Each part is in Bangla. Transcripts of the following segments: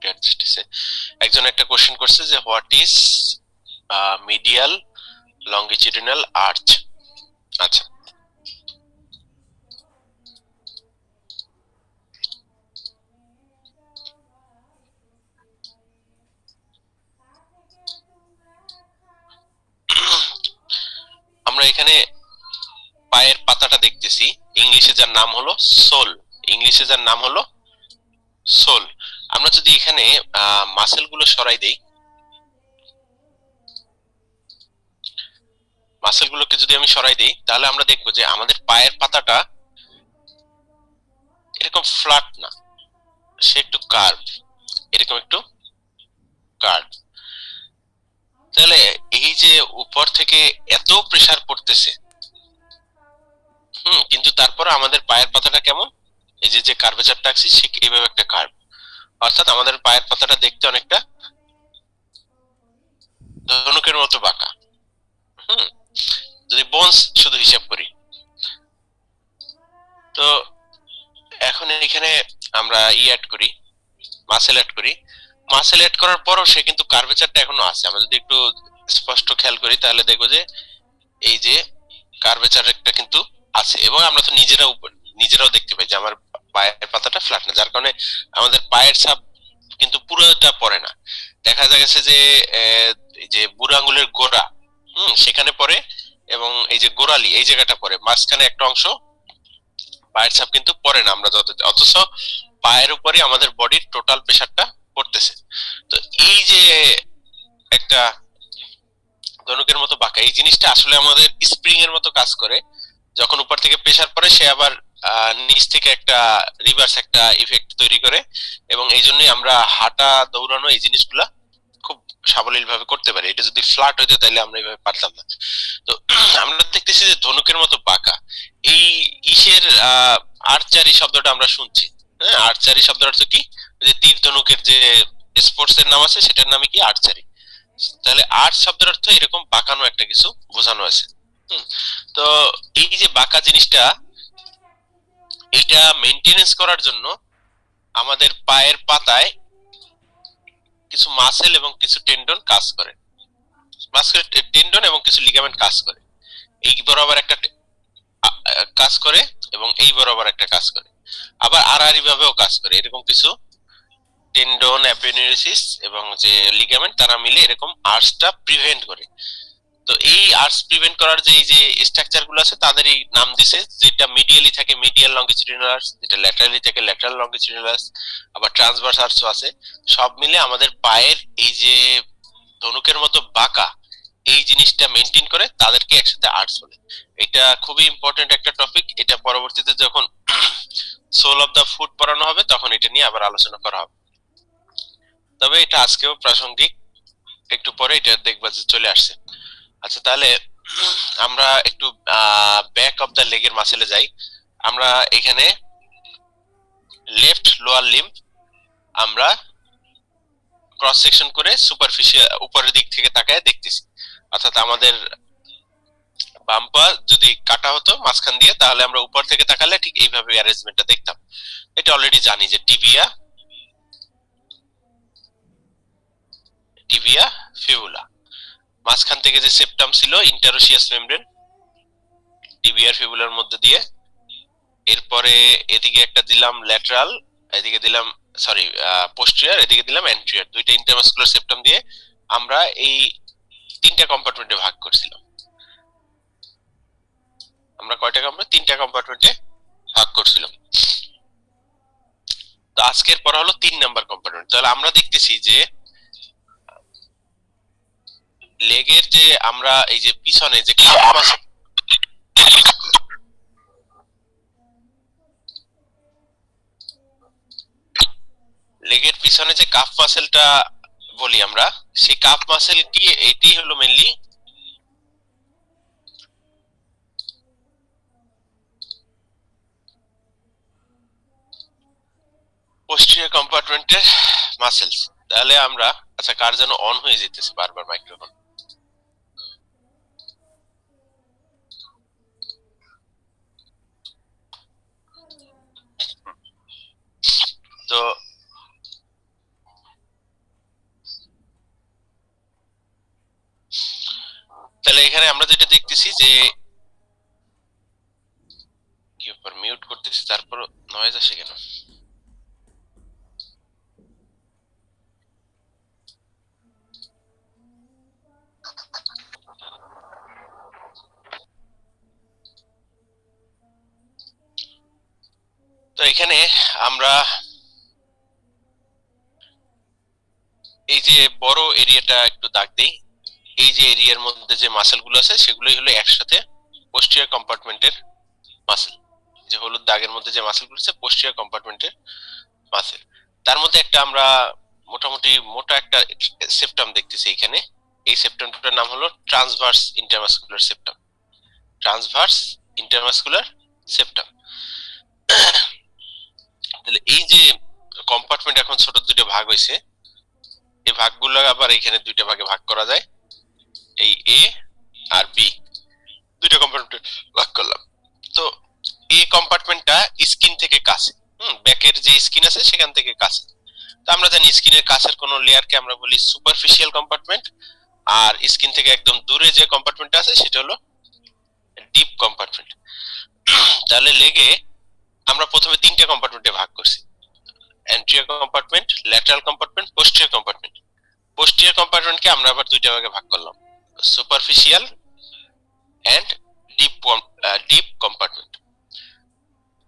মোটামুটি অ্যাডজাস্ট হয়েছে। একজন একটা কোশ্চেন করছে যে what is medial longitudinal arch. আচ্ছা, আমরা এখানে পায়ের পাতাটা দেখতেছি, ইংলিশে যার নাম হলো সোল। ইংলিশে যার নাম হলো সোল। আমরা যদি এখানে মাসেল গুলো সরাই দেই, মাসেল গুলোকে যদি আমি সরাই দিই, তাহলে আমরা দেখবো যে আমাদের পায়ের পাতাটা এরকম ফ্ল্যাট না, সে একটু কার্ভ, এরকম একটু কার্ভ। তাহলে এই যে উপর থেকে এত প্রেসার পড়তেছে, কিন্তু তারপরে আমাদের পায়ের পাতাটা কেমন, এই যে যে কার্ভেচারটা আঁকছি ঠিক এইভাবে একটা কার্ভ, অর্থাৎ আমাদের পায়ের পাতাটা দেখতে অনেকটা ধনুকের মতো বাঁকা। হুম যদি বোনস শুধু হিসাব করি, তো এখন এখানে আমরা অ্যাড করি, মাসেল অ্যাড করি। মাসেল অ্যাড করার পরও সে কিন্তু কার্ভেচারটা এখনো আছে। আমরা যদি একটু স্পষ্ট খেয়াল করি তাহলে দেখবো যে এই যে কার্ভেচারটা কিন্তু আছে, এবং আমরা তো নিজেরাও দেখতে পাই যে আমার পায়ের পাতাটা ফ্ল্যাট না, যার কারণে আমাদের পায়ের ছাপ কিন্তু পুরোটা পড়ে না। দেখা গেছে যে এই যে বুড়ো আঙ্গুলের গোড়া সেখানে পড়ে, এবং এই যে গোড়ালি এই জায়গাটা পড়ে, মাঝখানে একটা অংশ পায়ের ছাপ কিন্তু পড়ে না আমরা যত, অথচ পায়ের উপরে আমাদের বডির টোটাল প্রেসারটা পড়তেছে। তো এই যে একটা ধনুকের মতো বাঁকা, এই জিনিসটা আসলে আমাদের স্প্রিং এর মতো কাজ করে। যখন উপর থেকে প্রেসার পড়ে সে আবার নিচ থেকে একটা রিভার্স একটা ইফেক্ট তৈরি করে, এবং এই জন্যই আমরা হাঁটা দৌড়ানো এই জিনিসগুলা খুব সাবলীল ভাবে করতে পারি। এটা যদি ফ্ল্যাট হইতো তাহলে আমরা এইভাবে পারতাম না। তো আমরা দেখতেছি যে ধনুকের মতো বাঁকা এই ইসের আর্চারি শব্দটা আমরা শুনছি। হ্যাঁ, আর্চারি শব্দের অর্থ কি? যে তীর ধনুকের যে স্পোর্টস এর নাম আছে সেটার নামই কি আর্চারি। তাহলে আর্ট শব্দের অর্থ এরকম বাঁকানো একটা কিছু বোঝানো আছে। তো এই যে বাঁকা জিনিসটা, এটা মেনটেনেন্স করার জন্য আমাদের পায়ের পাতায় কিছু মাসেল এবং কিছু টেন্ডন কাজ করে। মাসেল টেন্ডন এবং কিছু লিগামেন্ট কাজ করে। এই বরাবর একটা কাজ করে এবং এই বরাবর একটা কাজ করে, আবার আড়াআড়ি ভাবেও কাজ করে। এরকম কিছু টেন্ডন, অ্যাপেন্ডিসিস এবং যে লিগামেন্ট তারা মিলে এরকম আর্চটা প্রিভেন্ট করে। তো এই আর্চ প্রিভেন্ট করার যে এই যে স্ট্রাকচার গুলো আছে তাদেরই নাম দিছে, যেটা মিডিয়ালি থাকে মিডিয়াল লঙ্গিটিউডিনাল আর্চ, যেটা ল্যাটারালি থাকে ল্যাটারাল লঙ্গিটিউডিনাল আর্চ, আবার ট্রান্সভার্স আর্চও আছে। সব মিলে আমাদের পায়ের এই যে ধনুকের মতো বাঁকা এই জিনিসটা মেনটেন করে, তাদেরকে একসাথে আর্টস বলে। এটা খুবই ইম্পর্টেন্ট একটা টপিক। এটা পরবর্তীতে যখন সোল অফ দা ফুট পড়ানো হবে তখন এটা নিয়ে আবার আলোচনা করা হবে। তবে এটা আজকেও প্রাসঙ্গিক, একটু পরে এটা দেখবা যে চলে আসছে। আচ্ছা, তাহলে আমরা একটু ব্যাক অফ দা লেগের মাসেলে যাই। আমরা এখানে লেফট লোয়ার লিম্ব আমরা ক্রস সেকশন করে সুপারফিশিয়াল উপরের দিক থেকে তাকায় দেখতেছি, অর্থাৎ আমাদের বাম পা যদি কাটা হতো মাঝখান দিয়ে তাহলে আমরা উপর থেকে তাকালে ঠিক এইভাবে অ্যারেঞ্জমেন্টটা দেখতাম। এটা অলরেডি জানি যে টিবিয়া, টিবিয়া ফিবুলা, মাঝখান থেকে যে সেপ্টাম ছিল ইন্টারোশিয়াস মেমব্রেন টিবিয়ার ফিবুলার মধ্যে দিয়ে, এরপরে এদিকে একটা দিলাম ল্যাটারাল, এদিকে দিলাম সরি পোস্টেরিয়র, এদিকে দিলাম অ্যান্টেরিয়র, দুইটা ইন্টারমাসকুলার সেপ্টাম দিয়ে আমরা এই তিনটা কম্পার্টমেন্টে ভাগ করছিলাম। আমরা কয়টা কম্পার্টমেন্ট? তিনটা কম্পার্টমেন্টে ভাগ করছিলাম। তো আজকের পড়া হলো 3 নাম্বার কম্পার্টমেন্ট। তাহলে আমরা দেখতেছি যে লেগের যে আমরা এই যে পিছনে যে কাফ মাসল, লেগের পিছনে যে কাফ মাসেলটা বলি আমরা, সেই কাফ মাসেল কি এটি হলো মেইনলি পোস্টেরিয়র কম্পার্টমেন্টের মাসেলস। তাহলে আমরা, আচ্ছা কার যেন অন হয়ে যেতেছে বারবার মাইক্রোফোন। তো এখানে আমরা যেটা দেখতেছি যে কি ব্যাপার, মিউট করতেছি তারপর নয়েজ আসে কেন? তো এখানে আমরা এই যে বড় এরিয়াটা একটু দাগ দেই। এই যে এরিয়ার মধ্যে যে মাসেল গুলো আছে সেগুলোই হলো একসাথে পোস্টিরিয়র কম্পার্টমেন্টের মাসেল। যে হলুদ দাগের মধ্যে যে মাসেল গুলো আছে পোস্টিরিয়র কম্পার্টমেন্টের মাসেল। তার মধ্যে একটা আমরা মোটামুটি মোটা একটা সেপ্টাম দেখতেছি এখানে। এই সেপ্টামটার নাম হলো transverse intermuscular septum. Transverse intermuscular septum. তাহলে এই যে কম্পার্টমেন্ট এখন ছোট দুটো ভাগ হয়েছে, এই ভাগগুলো আবার এখানে দুইটা ভাগে ভাগ করা যায়। এই এ আর বি দুইটা কম্পার্টমেন্ট ভাগ করলাম। তো এই কম্পার্টমেন্টটা স্কিন থেকে কাছে, ব্যাকের যে স্কিন আছে সেখান থেকে কাছে। তো আমরা জানি স্কিনের কাছের কোন লেয়ারকে আমরা বলি সুপারফিশিয়াল কম্পার্টমেন্ট, আর স্কিন থেকে একদম দূরে যে কম্পার্টমেন্টটা আছে সেটা হলো ডিপ কম্পার্টমেন্ট। তাহলে লেগে আমরা প্রথমে তিনটা কম্পার্টমেন্টে ভাগ করছি, anterior compartment, lateral compartment, posterior compartment. Posterior কম্পার্টমেন্টকে আমরা আবার দুইটা ভাগে ভাগ করলাম, সুপারফিশিয়াল এন্ড ডিপ কম্পার্টমেন্ট।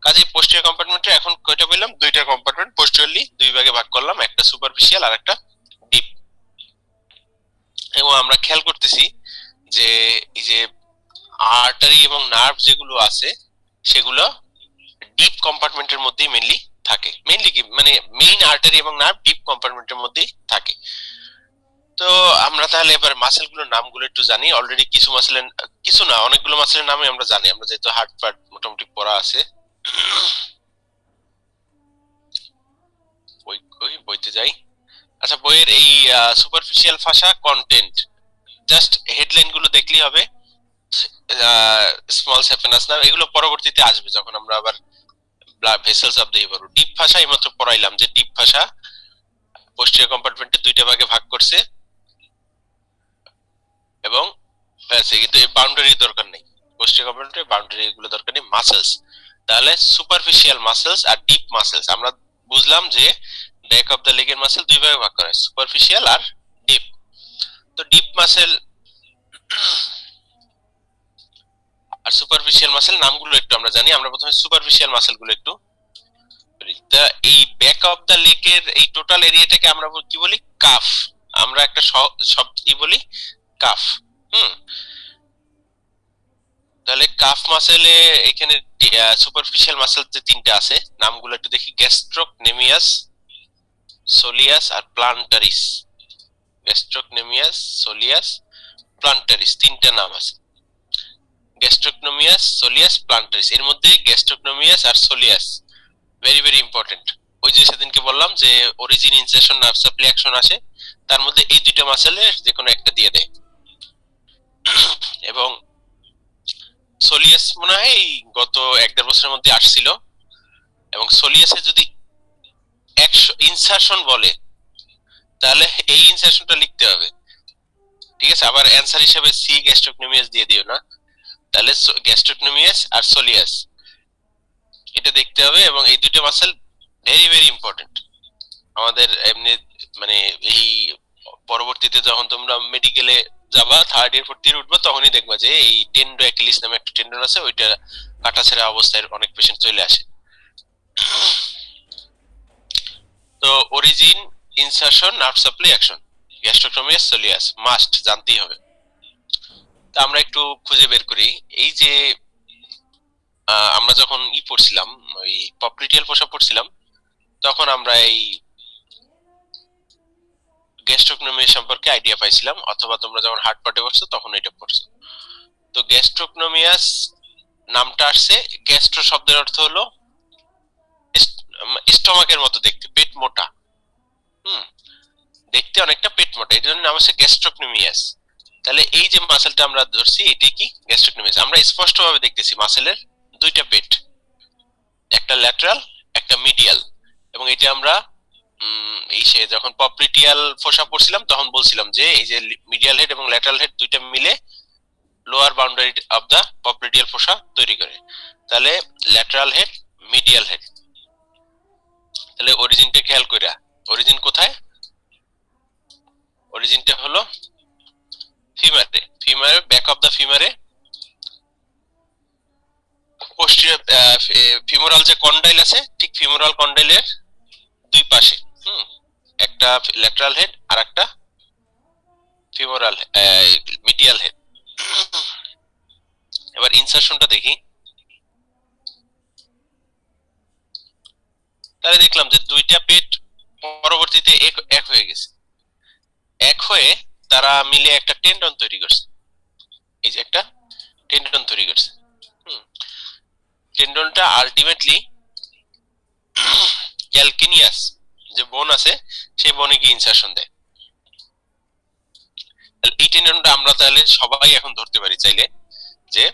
কাজে পোস্টেরিয়র কম্পার্টমেন্টে এখন কয়টা পেলাম? দুইটা কম্পার্টমেন্ট পোস্টেরিয়রলি দুই ভাগে ভাগ করলাম, একটা সুপারফিশিয়াল আর একটা ডিপ। এবং আমরা খেয়াল করতেছি যে এই যে আর্টারি এবং নার্ভ যেগুলো আছে সেগুলো ডিপ কম্পার্টমেন্টের মধ্যেই মেইনলি থাকে। মেইনলি কি মানে মেইন আর্টারি এবং নার্ভ ডিপ কম্পার্টমেন্টের মধ্যেই থাকে। তো আমরা তাহলে এবার মাসেলগুলোর নামগুলো একটু জানি। অলরেডি কিছু মাসেলের, কিছু না অনেকগুলো মাসেলের নামই আমরা জানি, আমরা যেহেতু হার্ট পার্ট মোটামুটি পড়া আছে। বইতে যাই। আচ্ছা, বইয়ের এই সুপারফিশিয়াল ফাসা কন্টেন্ট জাস্ট হেডলাইন গুলো দেখলেই হবে। স্মল সেফেনাস নাম, এগুলো পরবর্তীতে আসবে যখন আমরা আবার blood vessels of the liver. Deep ভাষা এইমাত্র পড়াইলাম যে ডিপ ভাষা পোস্টেরিয়র কম্পার্টমেন্টে দুইটা ভাগে ভাগ করছে এবং কিন্তু এই বাউন্ডারি দরকার নেই, পোস্টেরিয়র কম্পার্টমেন্টে বাউন্ডারি এগুলো দরকার নেই। মাসেলস, তাহলে সুপারফিশিয়াল মাসেলস আর ডিপ মাসেলস। আমরা বুঝলাম যে ব্যাক অফ দ্য লেগের মাসেল দুই ভাগে ভাগ করা হয়, সুপারফিশিয়াল আর ডিপ। তো ডিপ মাসেল আর সুপারফিশিয়াল মাসেল নামগুলো একটু আমরা জানি। আমরা প্রথমে সুপারফিশিয়াল মাসেলগুলো একটু, এই ব্যাক অফ দ্য লেগের এই টোটাল এরিয়াটাকে আমরা কি বলি? কাফ। আমরা একটা শব্দ কি বলি? কাফ। তাহলে কাফ মাসেলে এখানে সুপারফিশিয়াল মাসেল যে তিনটা আছে নামগুলো একটু দেখি। গ্যাস্ট্রোকনেমিয়াস, সোলিয়াস আর প্লান্টারিস। গ্যাস্ট্রোকনেমিয়াস, সোলিয়াস, প্লান্টারিস, তিনটা নাম আছে। গ্যাস্ট্রোকনোমিয়াস, সোলিয়াস, প্লান্টারিস। এর মধ্যে গ্যাস্ট্রোকনোমিয়াস আর সোলিয়াস ভেরি ভেরি ইম্পর্টেন্ট। ওই যে সেদিনকে বললাম যে origin, incision, nerve supply, action আসে, তার মধ্যে এই দুইটা মাসেলের যে কোনো একটা দিয়ে দেয়। এবং সোলিয়াস মনে হয় এই গত 1-1.5 বছরের মধ্যে আসছিল। এবং সোলিয়াসে যদি ইনসারশন বলে তাহলে এই ইনসারশনটা লিখতে হবে, ঠিক আছে? আবার অ্যান্সার হিসেবে সি গ্যাস্ট্রোকনোমিয়াস দিয়ে দিও না, তাহলে গ্যাস্ট্রোকনোমিয়াস আর সোলিয়াস এটা দেখতে হবে। এবং এই দুটো মাসেল ভেরি ভেরি ইম্পর্টেন্ট আমাদের এমনি, মানে এই পরবর্তীতে যখন তোমরা মেডিকেলে যাবা, থার্ড ইয়ার ফোর্থ ইয়ার উঠবা, তখনই দেখবা যে এই টেন্ডো অ্যাকিলিস নামে একটা টেন্ডন আছে, ওইটা কাটাছেঁড়া অবস্থায় অনেক পেশেন্ট চলে আসে। তো origin, insertion, nerve supply, action, gastrocnemius, soleus must জানতেই হবে। তা আমরা একটু খুঁজে বের করি। এই যে আমরা যখন পড়ছিলাম, ওই পপলিটিয়াল ফোসা পড়ছিলাম, তখন আমরা এই গ্যাস্ট্রোকনোমিয়া সম্পর্কে আইডিয়া পাইছিলাম, অথবা তোমরা যখন হার্ট পার্টে পড়ছো তখন এটা পড়ছো। তো গ্যাস্ট্রোকনোমিয়াস নামটা আসছে, গ্যাস্ট্রো শব্দের অর্থ হলো স্টমাকের মতো দেখতে, পেট মোটা। দেখতে অনেকটা পেট মোটা, এর জন্য নাম হচ্ছে গ্যাস্ট্রোকনোমিয়াস। তাহলে এই যে মাসেলটা আমরা ধরছি এটাই কি? গ্যাস্ট্রোকনোমিয়াস। আমরা স্পষ্ট ভাবে দেখতেছি মাসেলের দুইটা পেট, একটা ল্যাটারাল একটা মিডিয়াল। এবং এটা আমরা এই সে যখন পপলিটিয়াল ফোসা পড়ছিলাম তখন বলছিলাম যে এই যে মিডিয়াল হেড এবং ল্যাটারাল হেড দুইটা মিলে lower boundary of the popliteal fossa তৈরি করে। তাহলে ল্যাটারাল হেড, মিডিয়াল হেড। তাহলে অরিজিনটা খেয়াল কইরা, অরিজিন কোথায়? অরিজিনটা হলো ফিমারে, ফিমারে ব্যাক অফ দা ফিমারে পোস্টিরিয়র ফিমোরাল যে কন্ডাইল আছে, ঠিক ফিমোরাল কন্ডাইলের দুই পাশে একটা ল্যাটারাল হেড আর একটা ফিমোরাল মিডিয়াল হেড। এবার ইনসারশনটা দেখি। তাহলে দেখলাম যে দুইটা পেট পরবর্তীতে এক হয়ে গেছে, এক হয়ে তারা মিলে একটা টেন্ডন তৈরি করছে। এই যে একটা টেন্ডন তৈরি করছে। টেন্ডনটা আলটিমেটলি ক্যালকিনিয়াস যে বোন আছে সেই বনে গিয়ে ইনসারশন দেয়। এই টেন্ডনটা আমরা তাহলে সবাই এখন ধরতে পারি চাইলে যে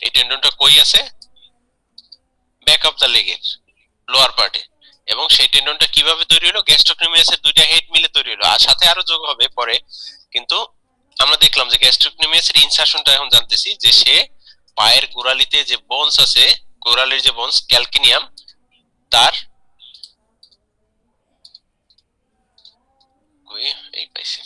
এই টেন্ডনটা কই আছে? ব্যাক অফ দা লেগের লোয়ার পার্টে। এবং সেই টেন্ডনটা কিভাবে তৈরি হলো? গ্যাস্ট্রোকনিমিয়াসের দুইটা হেড মিলে তৈরি হলো, আর সাথে আরো যোগ হবে পরে। কিন্তু আমরা দেখলাম যে গ্যাস্ট্রোকনিমিয়াসের ইনসারশনটা এখন জানতেছি যে সে পায়ের গোড়ালিতে যে বোনস আছে, গোড়ালির যে বোনস ক্যালকিনিয়াম, তার এই পাইছে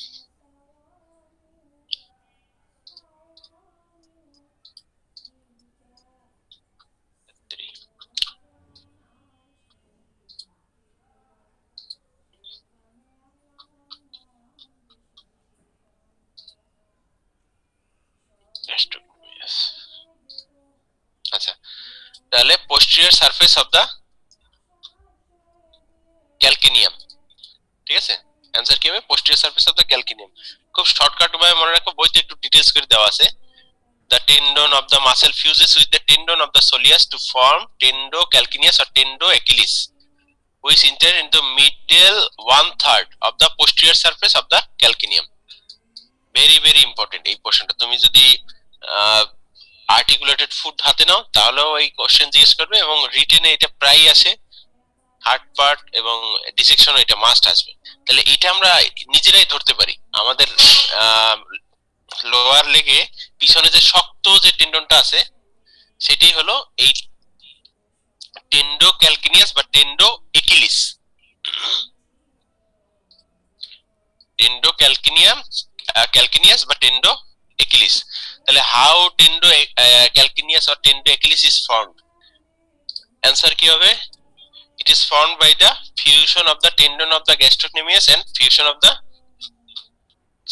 গ্যাস্ট্রোকনিমিয়াস। আচ্ছা, তাহলে posterior surface of the calcaneum, ঠিক আছে? অ্যানসার কি হবে? Posterior surface of the calcaneum. খুব শর্টকাট ভাবে মনে রাখো, বইতে একটু ডিটেইলস করে দেওয়া আছে। The tendon of the muscle fuses with the tendon of the soleus to form tendocalcaneus or tendoachilles, which enter into middle 1/3 of the posterior surface of the calcaneum. Very very important এই কোশ্চেনটা। তুমি যদি আর্টিকুলেটেড ফুড হাতে নাও তাহলেও এই কোশ্চেন জিজ্ঞেস করবে, এবং রিটেনে এটা প্রায় আসে। হার্ট পার্ট এবং ডিসেকশন এটা মাস্ট আসবে। তাহলে এটা আমরা নিজেরাই ধরতে পারি। আমাদের লোয়ার লেগে পিছনে যে শক্ত যে টেন্ডনটা আছে সেটাই হলো এই টেন্ডোক্যালকিনিয়াস বা টেন্ডোএকিলিস। টেন্ডোক্যালকিনিয়াস বা টেন্ডোএকিলিস। তাহলে how tendo calcaneus or tendo Achilles is formed? Answer কি হবে? It is formed by the fusion of the tendon of the gastrocnemius and fusion of the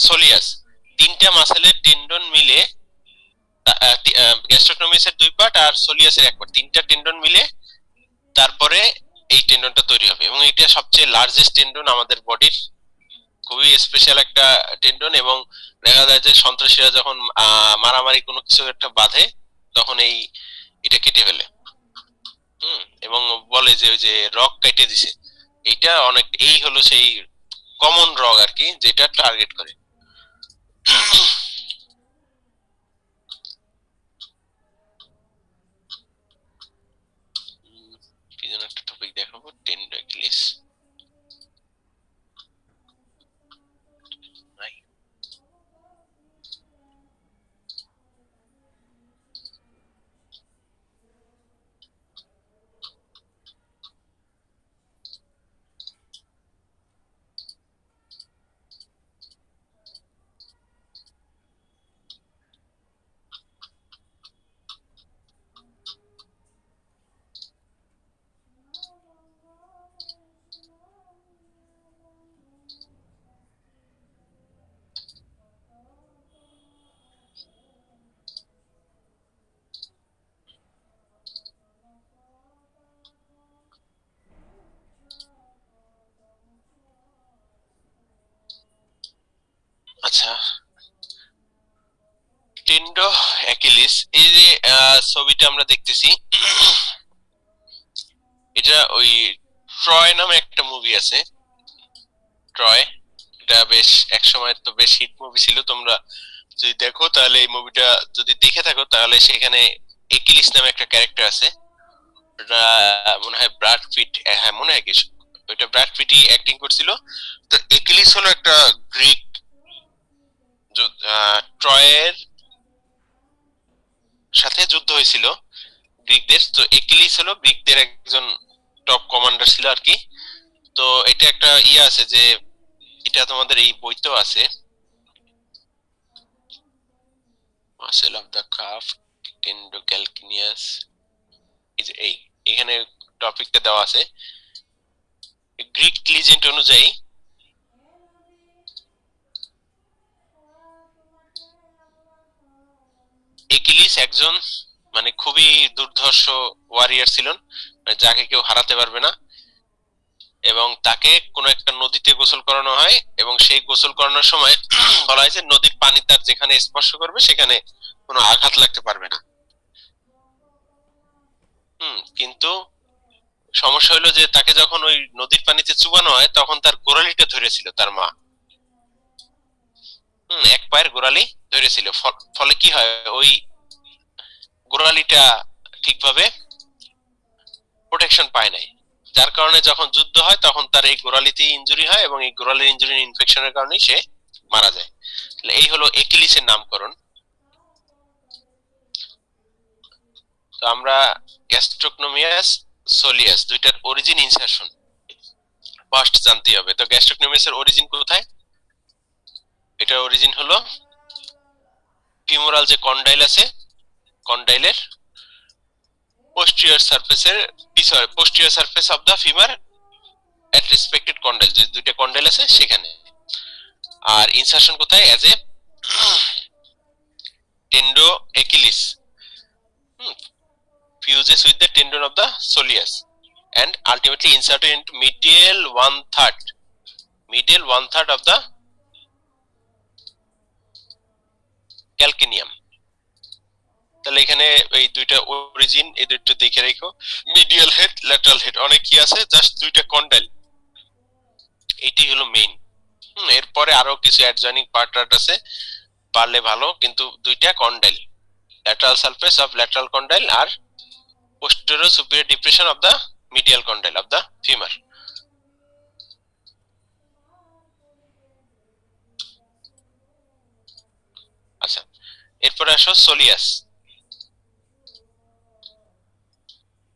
soleus. তিনটা মাসেলের টেন্ডন মিলে, গ্যাস্ট্রোকনমিয়াসের দুই পার্ট আর সোলিয়াসের এক পার্ট, তিনটা টেন্ডন মিলে তারপরে এই টেন্ডনটা তৈরি হবে। এবং এটা সবচেয়ে লার্জেস্ট টেন্ডন আমাদের বডির, খুবই স্পেশাল একটা টেন্ডন। এবং দেখা যায় যে সন্ত্রাসীরা যখন মারামারি কোনো কিছু একটা বাঁধে তখন এটা কেটে ফেলে, এবং বলে যে ওই যে রক কেটে দিছে। এইটা অনেক, এই হলো সেই কমন রক আর কি, যেটা টার্গেট করে। কি যেন একটা টপিক দেখাবো, টেন্ডোএকিলিস। আচ্ছা, টেন্ডোএকিলিস, এই যে ছবিটা আমরা দেখতেছি, এটা ওই ট্রয় নামে একটা মুভি আছে, ট্রয়। এটা বেশ এক সময় তো বেশ হিট মুভি ছিল। তোমরা যদি দেখো তাহলে, এই মুভিটা যদি দেখে থাকো তাহলে সেখানে একিলিস নামে একটা ক্যারেক্টার আছে। ওটা মনে হয় ব্র্যাড পিট, হ্যাঁ মনে হয় কিছু, ওইটা ব্র্যাড পিটই অ্যাক্টিং করছিল। তো একিলিস হলো একটা গ্রিক, ট্রয়ের সাথে যুদ্ধ হয়েছিল গ্রিকদের। তো একিলিস হলো গ্রিকদের একজন টপ কমান্ডার ছিল আর কি। তো এটা একটা ইয়ে আছে যে এটা তোমাদের এই বইতেও আছে, muscle of the calf tendo calcaneus, এই এখানে টপিকটা দেওয়া আছে। গ্রিক লিজেন্ড অনুযায়ী একিলিস একজন মানে খুবই দুর্ধর্ষ ওয়ারিয়ার ছিলেন, যাকে কেউ হারাতে পারবে না। এবং তাকে কোনো একটা নদীতে গোসল করানো হয় এবং সেই গোসল করানোর সময় বলা হয় যে নদীর পানি তার যেখানে স্পর্শ করবে সেখানে কোনো আঘাত লাগতে পারবে না। কিন্তু সমস্যা হলো যে তাকে যখন ওই নদীর পানিতে চুবানো হয় তখন তার গোড়ালিটা ধরেছিল তার মা। এক পায়ের গোড়ালি ধরেছিল, ফলে কি হয় ওই গোড়ালিটা ঠিকভাবে প্রোটেকশন পায় নাই, যার কারণে যখন যুদ্ধ হয় তখন তার এই গোড়ালিতে ইনজুরি হয় এবং এই গোড়ালির ইনজুরি ইনফেকশনের কারণে সে মারা যায়। এই হলো একিলিসের নামকরণ। তো আমরা গ্যাস্ট্রোকনোমিয়াস সোলিয়াস দুইটার অরিজিন ইনসারশন ফার্স্ট জানতে হবে। তো গ্যাস্ট্রোকনোমিয়াসের অরিজিন কোথায়? এটার অরিজিন হলো ফিমোরাল যে কন্ডাইল আছে, কন্ডাইলের পোস্টিরিয়র সারফেসের posterior surface of the femur at respected condyle, যে দুইটা কন্ডাইল আছে সেখানে। আর ইনসারশন কোথায়? As a tendo Achilles fuses with the tendon of the soleus and ultimately inserted into medial one third of the calcaneum. তাহলে এখানে এই দুইটা অরিজিন, এই দুইটা দেখে রাখো, মিডিয়াল হেড ল্যাটারাল হেড অনেক কি আছে, জাস্ট দুইটা কন্ডাইল, এইটি হলো মেইন। এরপরে আরো কিছু অ্যাডজয়নিং পার্ট আছে পারলে ভালো, কিন্তু দুইটা condyle, lateral surface of lateral condyle আর posterior superior depression of the medial condyle of the femur. আচ্ছা, এরপরে আসো সোলিয়াস।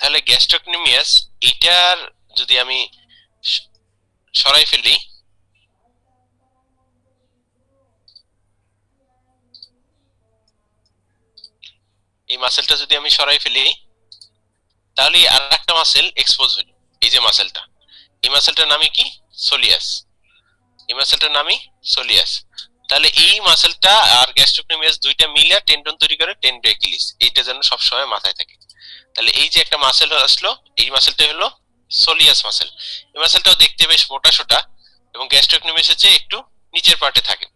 তাহলে গ্যাস্ট্রোকনোমিয়াস এটার যদি আমি সরাই ফেলি, এই মাসেলটা যদি আমি সরাই ফেলি তাহলে আর একটা মাসেল এক্সপোজ হলো, এই যে মাসেলটা, এই মাসেলটার নামই কি? সোলিয়াস। এই মাসেলটার নামই সোলিয়াস। তাহলে এই মাসেলটা আর গ্যাস্ট্রোকনোমিয়াস দুইটা মিলে টেন্ডন তৈরি করে, টেন্ডো একিলিস, এইটা যেন সবসময় মাথায় থাকে। তাহলে এই যে একটা মাসেল আসলো, এই মাসেলটা হলো সোলিয়াস মাসেল। এই মাসেলটাও দেখতে বেশ মোটা সোটা এবং গ্যাস্ট্রোকনোমিয়াসের চেয়ে একটু নিচের পার্টে থাকে।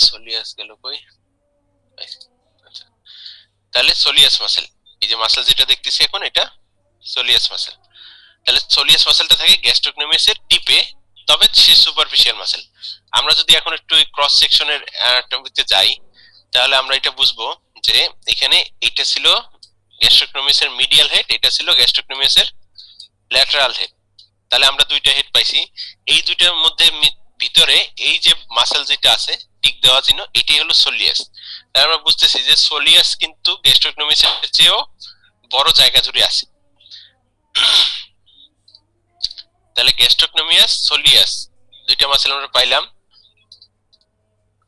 সোলিয়াস গেল কই? তাহলে সোলিয়াস মাসেল, এই যে মাসেল যেটা দেখতেছি এখন, এটা সোলিয়াস মাসেল। তাহলে সোলিয়াস মাসেলটা থাকে গ্যাস্ট্রোকনোমিয়াসের টিপে, তবে সে সুপারফিশিয়াল মাসেল। আমরা যদি এখন একটু ক্রস সেকশনের অ্যানাটমিতে যাই তাহলে আমরা এটা বুঝবো যে এখানে এটা ছিল গ্যাস্ট্রোকনোমিয়াসের মিডিয়াল হেড, এটা ছিল গ্যাস্ট্রোকনোমিয়াসের ল্যাটারাল হেড। তাহলে আমরা দুইটা হেড পাইছি। এই দুইটার মধ্যে ভিতরে এই যে মাসেল যেটা আছে টিক দেওয়া চিহ্ন, এটাই হলো সোলিয়াস। তাহলে আমরা বুঝতেছি যে সোলিয়াস কিন্তু গ্যাস্ট্রোকনোমিয়াসের চেয়েও বড় জায়গা জুড়ে আছে। তাহলে গ্যাস্ট্রোকনোমিয়াস সোলিয়াস দুইটা মাসেল আমরা পাইলাম।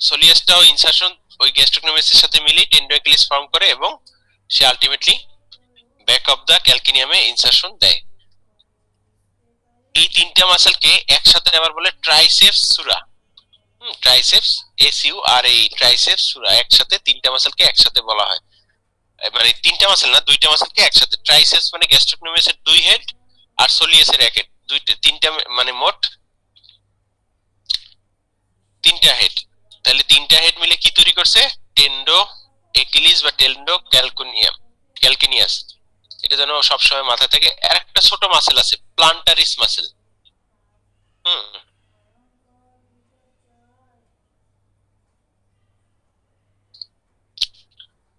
সোলিয়াসটাও ইনসারশন ওই গ্যাস্ট্রোকনোমিয়াসের সাথে মিলে টেন্ডো একিলিস ফর্ম করে এবং সে আলটিমেটলি ব্যাক অফ দা ক্যালকিনিয়ামে ইনসারশন দেয়। এই তিনটা মাসেলকে একসাথে আবার বলে ট্রাইসেপস সুরা। ট্রাইসেপস SURA, ট্রাইসেপস সুরা, একসাথে তিনটা মাসেলকে একসাথে বলা হয়। মানে তিনটা মাসেল না, দুইটা মাসেলকে একসাথে। ট্রাইসেপস মানে গ্যাস্ট্রোকনোমিয়াসের দুই হেড আর সোলিয়াসের এক হেড, তিনটা মানে মোট তিনটা হেড। তাহলে তিনটা হেড মিলে কি তৈরি করছে? টেন্ডো একিলিস বা টেন্ডো ক্যালকিনিয়াস। এটা যেন সবসময় মাথা থেকে। আর একটা ছোট মাসেল আছে প্লান্টারিস মাসেল।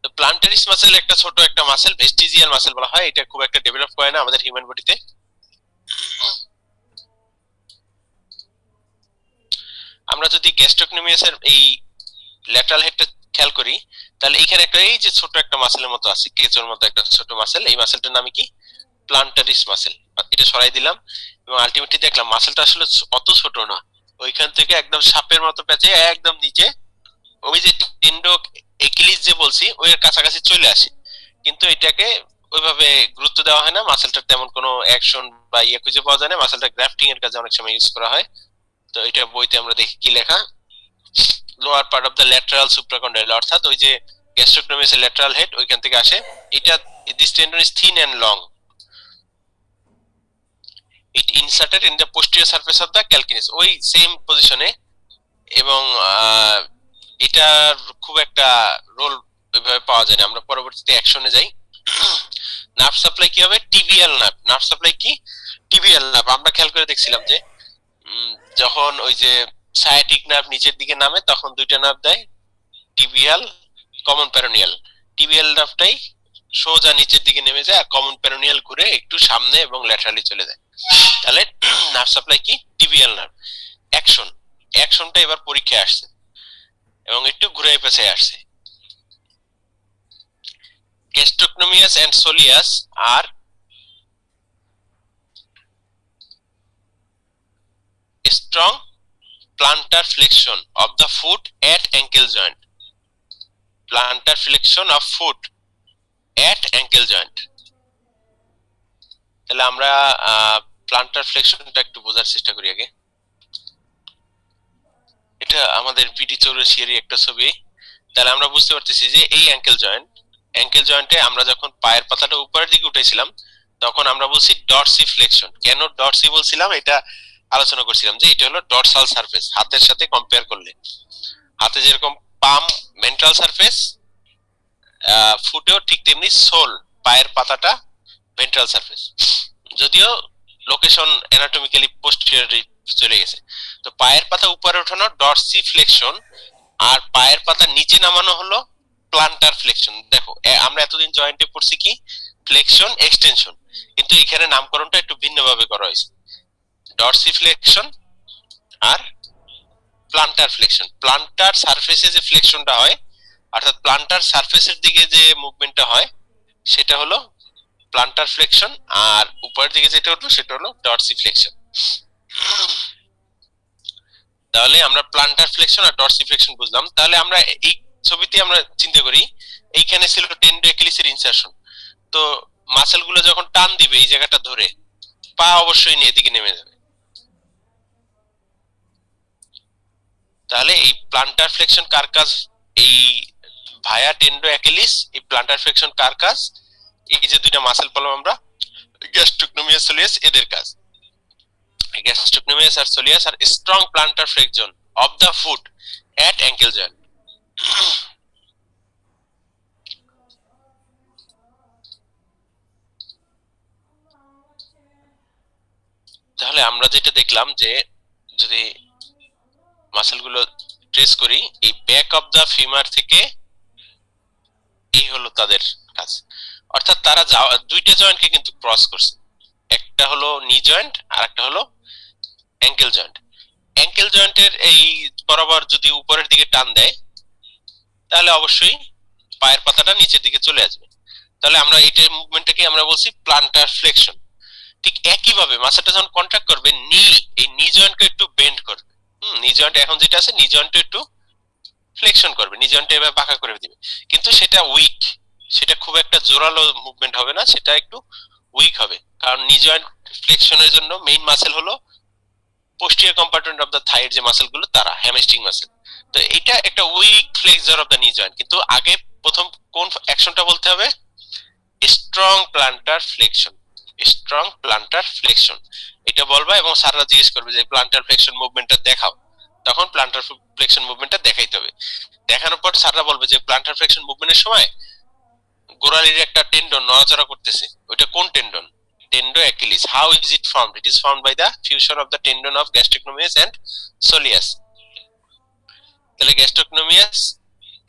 তো প্লান্টারিস মাসেল একটা ছোট একটা মাসেল, ভেস্টিজিয়াল মাসেল বলা হয়। এটা খুব একটা ডেভেলপ করে না আমাদের হিউম্যান বডিতে। আমরা যদি গ্যাস্ট্রোকনোমিয়াসের এই ল্যাটারাল হেডটা খেয়াল করি, তাহলে এখানে একটা এই যে ছোট একটা মাসেলের মতো আছে, কেঁচোর মতো একটা ছোট মাসেল, এই মাসেলটার নাম কি? প্লান্টারিস মাসেল। এটা সরাই দিলাম এবং আলটিমেটলি দেখলাম মাসেলটা আসলে অত ছোট না, ওইখান থেকে একদম সাপের মতো প্যাচে একদম নিচে ওই যে টেন্ডো একিলিস যে বলছি ওই কাছাকাছি চলে আসে, কিন্তু এটাকে ওইভাবে গুরুত্ব দেওয়া হয় না, মাসেলটার তেমন কোনো অ্যাকশন বা ইয়ে খুঁজে পাওয়া যায় না, মাসেলটা গ্রাফটিং এর কাজে অনেক সময় ইউজ করা হয়। তো এটা বইতে আমরা দেখি কি লেখা, lower part of the lateral supracondyle, অর্থাৎ ওই যে গ্যাস্ট্রোকনোমিয়াসের ল্যাটারাল হেড ওইখান থেকে আসে। এটা this tendon is thin and long, it inserted in the posterior surface of the calcaneus, ওই সেম পজিশনে। এবং এটার খুব একটা রোল ওইভাবে পাওয়া যায় না। আমরা পরবর্তীতে অ্যাকশনে যাই। নার্ভ সাপ্লাই কি হবে? Tibial nerve. নার্ভ সাপ্লাই কি? Tibial nerve. আমরা খেয়াল করে দেখছিলাম যে যখন ওই যে সায়াটিক নার্ভ নিচের দিকে নামে তখন দুইটা নার্ভ দেয়, টিবিয়াল, কমন পেরোনিয়াল। টিবিয়াল নার্ভটাই সোজা নিচের দিকে নেমে যায় আর কমন পেরোনিয়াল ঘুরে একটু সামনে এবং ল্যাটারালি চলে যায়। তাহলে নার্ভ সাপ্লাই কি? Tibial nerve. অ্যাকশন, অ্যাকশনটা এবার পরীক্ষায় আসছে এবং একটু ঘুরে পেছায় আসছে। Gastrocnemius and soleus are strong plantar flexion of the foot at ankle joint. Plantar flexion of foot at ankle joint. তাহলে আমরা প্লান্টার ফ্লেক্সনটা একটু বোঝার চেষ্টা করি আগে। এটা আমাদের পিটি চৌরাশিয়ারই একটা ছবি। তাহলে আমরা বুঝতে পারতেছি যে এই অ্যাঙ্কেল জয়েন্টে আমরা যখন পায়ের পাতাটা উপরের দিকে উঠেছিলাম তখন আমরা বলছি ডরসি ফ্লেক্সন। কেন ডরসি বলছিলাম এটা আলোচনা করছিলাম যে এটা হলো ডরসাল সারফেস, হাতের সাথে কম্পেয়ার করলে হাতে যেরকম পাম ভেন্ট্রাল সারফেস, ফুটেও ঠিক তেমনি সোল পায়ের পাতাটা ভেন্ট্রাল সারফেস, যদিও লোকেশন অ্যানাটমিক্যালি পোস্টেরিয়রলি চলে গেছে। তো পায়ের পাতা উপরে ওঠানো ডরসি ফ্লেক্সন আর পায়ের পাতা নিচে নামানো হলো প্লান্টার ফ্লেক্সন। দেখো আমরা এতদিন জয়েন্টে পড়ছি কি ফ্লেক্সন এক্সটেনশন, কিন্তু এখানে নামকরণটা একটু ভিন্নভাবে করা হয়েছে, ডরসি ফ্লেক্সন আর প্লান্টার ফ্লেক্সন। প্লান্টার সারফেসে যে ফ্লেক্সনটা হয় অর্থাৎ প্লান্টার সারফেসের দিকে যে মুভমেন্টটা হয় সেটা হলো প্লান্টার ফ্লেক্সন, আর উপরের দিকে যেটা হলো সেটা হলো ডরসি ফ্লেক্সন। তাহলে আমরা প্লান্টার ফ্লেক্সন আর ডরসি ফ্লেক্সন বুঝলাম। তাহলে আমরা এই ছবিতে আমরা চিন্তা করি এইখানে ছিল টেন্ডো অ্যাকিলিসের ইনসারশন, তো মাসেলগুলো যখন টান দিবে এই জায়গাটা ধরে পা অবশ্যই এদিকে নেমে যাবে। তাহলে এই প্লান্টার ফ্লেক্সন কার কাজ? এই ভায়া টেন্ডো অ্যাকিলিস, এই প্লান্টার ফ্লেক্সন কার কাজ? এই যে দুইটা মাসেল পেলাম আমরা গ্যাস্ট্রোকনোমিয়াস সোলিয়াস, এদের কাজ। গ্যাস্ট্রোকনোমিয়াস আর soleus are strong plantar flexion of the foot at ankle joint. তাহলে আমরা যেটা দেখলাম যে যদি মাসেলগুলো ট্রেস করি এই ব্যাক অফ দা ফিমার থেকে এই হলো তাদের কাজ, অর্থাৎ তারা দুইটা জয়েন্টকে কিন্তু ক্রস করছে, একটা হলো নি জয়েন্ট আর একটা হলো অ্যাঙ্কেল জয়েন্ট। অ্যাঙ্কেল জয়েন্টের এই বরাবর যদি উপরের দিকে টান দেয় তাহলে অবশ্যই পায়ের পাতাটা নিচের দিকে চলে আসবে। তাহলে আমরা এইটার মুভমেন্টটাকে আমরা বলছি প্লান্টার ফ্লেক্সন। ঠিক একই ভাবে মাসেলটা যখন কন্ট্রাক্ট করবে এই নি জয়েন্টকে একটু বেন্ড করবে। নি জয়েন্ট এখন যেটা আছে নি জয়েন্টটা একটু ফ্লেক্সন করবে, নি জয়েন্টটা এভাবে বাঁকা করে দিবে, কিন্তু সেটা উইক, সেটা খুব একটা জোরালো মুভমেন্ট হবে না, সেটা একটু উইক হবে, কারণ নি জয়েন্ট ফ্লেক্সনের জন্য মেইন মাসেল হলো পোস্টিরিয়র কম্পার্টমেন্ট অফ দা থাইয়ের যে মাসেলগুলো তারা হ্যামস্ট্রিং মাসেল। তো এটা একটা উইক ফ্লেক্সর অফ দা নি জয়েন্ট, কিন্তু আগে প্রথম কোন অ্যাকশনটা বলতে হবে? Strong plantar flexion. Strong plantar flexion এটা বলবা এবং স্যাররা জিজ্ঞেস করবে যে প্লান্টার ফ্লেক্সন মুভমেন্টটা দেখাও, তখন প্লান্টার ফ্লেক্সন মুভমেন্টটা দেখাইতে হবে। দেখানোর পর স্যাররা বলবে যে প্লান্টার ফ্লেক্সন মুভমেন্টের সময় গোড়ালির একটা টেন্ডন নড়াচড়া করতেছে, ওইটা কোন tendon? Tendo Achilles. How is it formed? It is formed by the fusion of the tendon of gastrocnemius and soleus. তাহলে gastrocnemius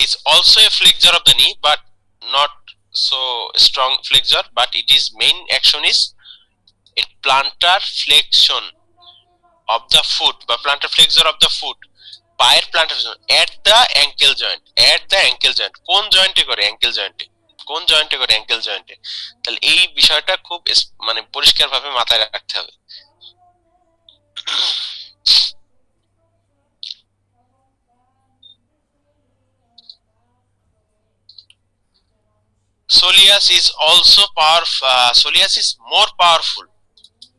is also a flexor of the knee but not so strong flexor, but it is main action is a plantar flexion of the foot বা plantar flexor of the foot পায়ের প্লান্টার এট দা অ্যাঙ্কেল জয়েন্ট, এট দা অ্যাঙ্কেল জয়েন্ট কোন জয়েন্টে করে? অ্যাঙ্কেল জয়েন্টে। কোন জয়েন্টে করে? অ্যাঙ্কেল জয়েন্টে। তাহলে এই বিষয়টা খুব মানে পরিষ্কার ভাবে মাথায় রাখতে হবে। Soleus is also soleus is more powerful,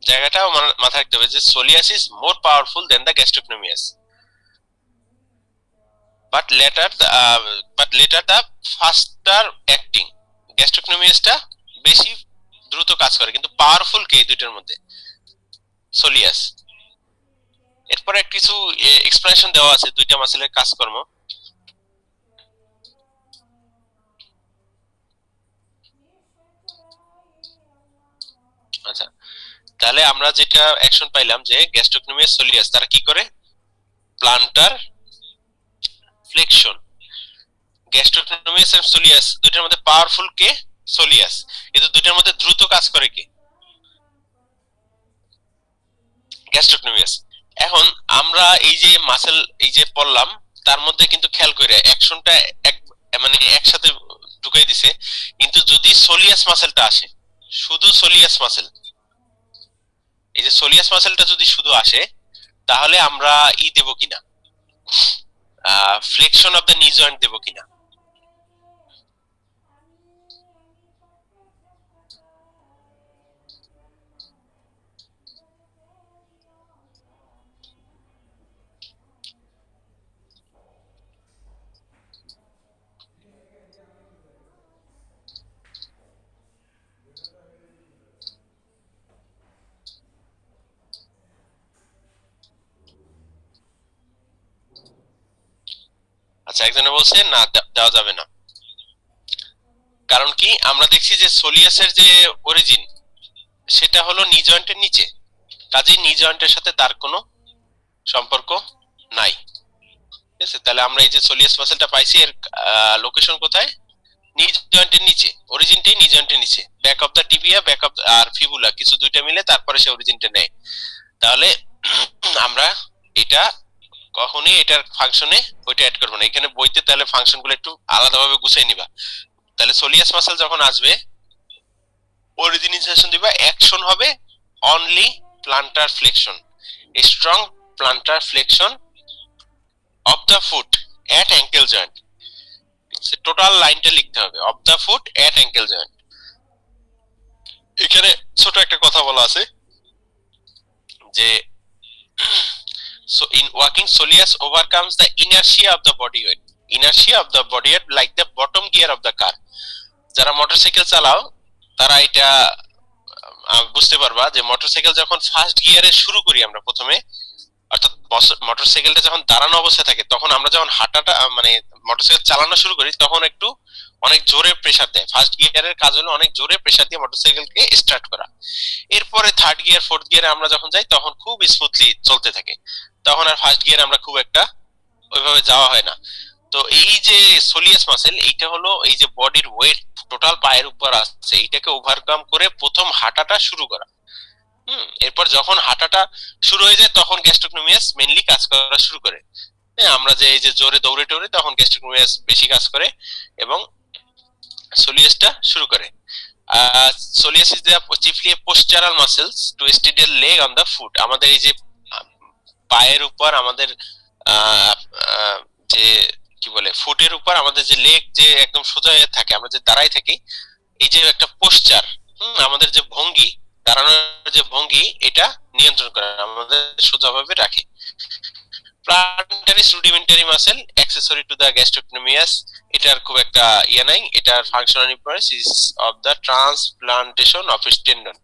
জায়গাটাও মাথায় রাখতে হবে যে soleus is more powerful than the gastrocnemius, but latter the faster acting. গ্যাস্ট্রোকনোমিয়াসটা বেশি দ্রুত কাজ করে, কিন্তু পাওয়ারফুল কে? দুইটার মধ্যে সোলিয়াস। এরপরে কিছু এক্সপ্লেনেশন দেওয়া আছে দুইটা মাসেলের কাজকর্ম। আচ্ছা, তাহলে আমরা যেটা অ্যাকশন পাইলাম যে গ্যাস্ট্রোকনোমিয়াস, সোলিয়াস তারা কি করে? Plantar flexion. গ্যাস্ট্রোকনোমিয়াস আর সোলিয়াস দুইটার মধ্যে পাওয়ারফুল কে? সোলিয়াস। কিন্তু দুইটার মধ্যে দ্রুত কাজ করে কে? গ্যাস্ট্রোকনোমিয়াস। এখন আমরা এই যে মাসেল এই যে পড়লাম তার মধ্যে কিন্তু খেয়াল করে অ্যাকশনটা এক মানে একসাথে ঢুকাই দিছে, কিন্তু যদি সোলিয়াস মাসেলটা আসে, শুধু সোলিয়াস মাসেল, এই যে সোলিয়াস মাসেলটা যদি শুধু আসে তাহলে আমরা দেব কিনা, flexion of the knee joint দেব কিনা। আচ্ছা, একজনে বলছে না দেওয়া যাবে না, কারণ কি? আমরা দেখছি যে সোলিয়াসের যে অরিজিন সেটা হলো নি জয়েন্টের নিচে, কাজেই নি জয়েন্টের সাথে তার কোনো সম্পর্ক নাই। ঠিক আছে, তাহলে আমরা এই যে সোলিয়াস মাসেলটা পাইছি এর লোকেশন কোথায়? নি জয়েন্টের নিচে, অরিজিনটাই নি জয়েন্টের নিচে, back of the tibia, back of আর ফিবুলা কিছু দুইটা মিলে তারপরে সে অরিজিনটা নেয়। তাহলে আমরা এটা কখনোই এটার ফাংশনে ওইটা অ্যাড করবো না এখানে বইতে, তাহলে ফাংশন গুলো একটু আলাদাভাবে গুছিয়ে নিবা। তাহলে সোলিয়াস মাসেল যখন আসবে অরিজিনাইজেশন দিবা, অ্যাকশন হবে only plantar flexion, strong plantar flexion of the foot at ankle joint. Total লাইনটা লিখতে হবে, of the foot at ankle joint. এখানে ছোট একটা কথা বলা আছে যে so in walking soleus overcomes the inertia of the body weight, inertia of the body weight like the bottom gear of the car। যারা মোটরসাইকেল চালাও তারা এটা বুঝতে পারবা যে মোটরসাইকেল যখন ফার্স্ট গিয়ারে শুরু করি আমরা প্রথমে, অর্থাৎ মোটরসাইকেলটা যখন দাঁড়ানো অবস্থায় থাকে তখন আমরা যখন হাঁটাটা মানে মোটরসাইকেল চালানো শুরু করি তখন একটু অনেক জোরে প্রেসার দেয়। ফার্স্ট গিয়ারের কাজ হলো অনেক জোরে প্রেসার দিয়ে মোটরসাইকেলকে স্টার্ট করা। এরপরে থার্ড গিয়ার, ফোর্থ গিয়ারে আমরা যখন যাই তখন খুব স্মুথলি চলতে থাকে, তখন আর ফার্স্ট গিয়ারে আমরা খুব একটা ওইভাবে যাওয়া হয় না। তো এই যে সোলিয়াস মাসেল এইটা হলো এই যে বডির ওয়েট টোটাল পায়ের উপর আসছে, এইটাকে ওভারকাম করে প্রথম হাঁটাটা শুরু করা। এরপর যখন হাঁটাটা শুরু হয়ে যায় তখন গ্যাস্ট্রোকনোমিয়াস মেইনলি কাজ করা শুরু করে। আমরা যে এই যে জোরে দৌড়ে টৌড়ে তখন গ্যাস্ট্রোকনোমিয়াস বেশি কাজ করে এবং সোলিয়াসটা শুরু করে। Soleus is chiefly postural muscles to steady leg on the foot. আমাদের এই যে পায়ের উপর আমাদের যে কি বলে ফুটের উপর আমাদের যে লেগ যে একদম সোজা হয়ে থাকে, আমরা যে দাঁড়াই থাকি, এই যে একটা পোস্টার, আমাদের যে ভঙ্গি, দাঁড়ানোর যে ভঙ্গি, এটা নিয়ন্ত্রণ করে আমাদের সোজাভাবে রাখে। Plantaris rudimentary muscle accessory to the gastrocnemius, এটার খুব একটা ইয়ে নাই, এটার functional importance is of the transplantation of its tendon.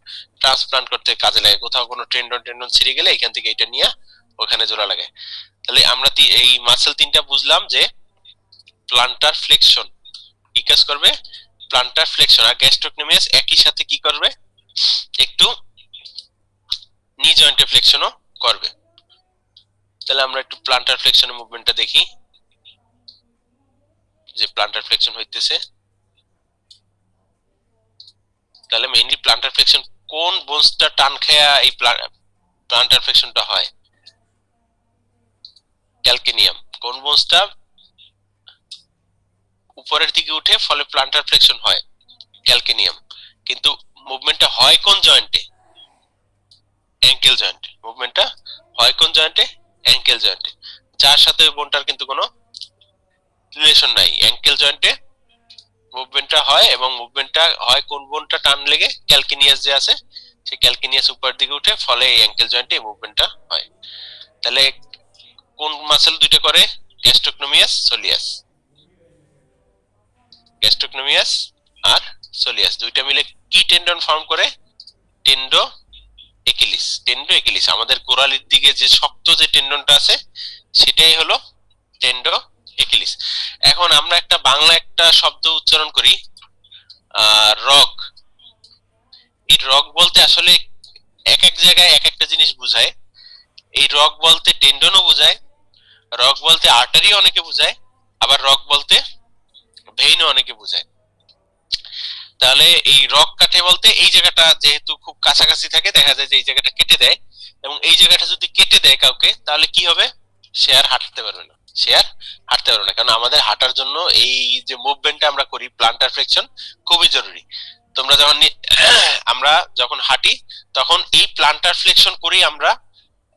Transplant করতে কাজে লাগে, কোথাও কোনো টেন্ডন ছিঁড়ে গেলে এখান থেকে এটা নিয়ে ওখানে জোড়া লাগে। তাহলে আমরা এই মাসেল তিনটা বুঝলাম যে প্লান্টার ফ্লেকশন কি কাজ করবে, প্লান্টার ফ্লেকশন, আর গ্যাস্ট্রোকনোমিয়াস একই সাথে কি করবে, একটু নি জয়েন্টের ফ্লেকশনও করবে। তাহলে আমরা একটু প্লান্টার ফ্লেকশনের মুভমেন্টটা দেখি যে প্লান্টার ফ্লেকশন হইতেছে। তাহলে মেইনলি প্লান্টার ফ্লেকশন কোন বোনসটা টান খায়া এই প্লান্টার ফ্লেকশনটা হয়? ক্যালকেনিয়াম। কোন বোনসটা উপরের দিকে উঠে, ফলে প্লান্টার ফ্লেকশন হয় ক্যালকেনিয়াম। কিন্তু মুভমেন্টটা হয় কোন জয়েন্টে? অ্যাঙ্কেল জয়েন্টে। মুভমেন্টটা হয় কোন জয়েন্টে? অ্যাঙ্কেল জয়েন্টে, যার সাথে ওই বোনটার কিন্তু কোনো রিলেশন নাই। অ্যাঙ্কেল জয়েন্টে মুভমেন্টটা হয়, এবং মুভমেন্টটা হয় কোন বোনটা টান লেগে? ক্যালকিনিয়াস যে আছে, সেই ক্যালকিনিয়াস উপরের দিকে উঠে, ফলে এই অ্যাঙ্কেল জয়েন্টে মুভমেন্টটা হয়। তাহলে কোন মাসল দুইটা করে? গ্যাস্ট্রোকনোমিয়াস, সোলিয়াস। গ্যাস্ট্রোকনোমিয়াস আর সোলিয়াস দুইটা মিলে কি টেন্ডন ফর্ম করে? টেন্ডো একিলিস। টেন্ডো একিলিস, আমাদের গোড়ালির দিকে যে শক্ত যে টেন্ডনটা আছে সেটাই হলো টেন্ডো একিলিস। এখন আমরা একটা বাংলা একটা শব্দ উচ্চারণ করি, রগ। এই রগ বলতে আসলে এক এক জায়গায় এক একটা জিনিস বোঝায়। এই রগ বলতে টেন্ডনও বোঝায়, রগ বলতে আর্টারি অনেকে বোঝায়, আবার রগ বলতে ভেইনও অনেকে বোঝায়। তাহলে এই রগ কাটে বলতে এই জায়গাটা যেহেতু খুব কাছাকাছি থাকে, দেখা যায় যে এই জায়গাটা কেটে দেয়, এবং এই জায়গাটা যদি কেটে দেয় কাউকে, তাহলে কি হবে? সে আর হাঁটতে পারবে না। সে আর হাঁটতে পারবে না, কারণ আমাদের হাঁটার জন্য এই যে মুভমেন্টটা আমরা করি, প্লান্টার ফ্লেকশন, খুবই জরুরি। তোমরা যখন আমরা যখন হাঁটি, তখন এই প্লান্টার ফ্লেকশন করি আমরা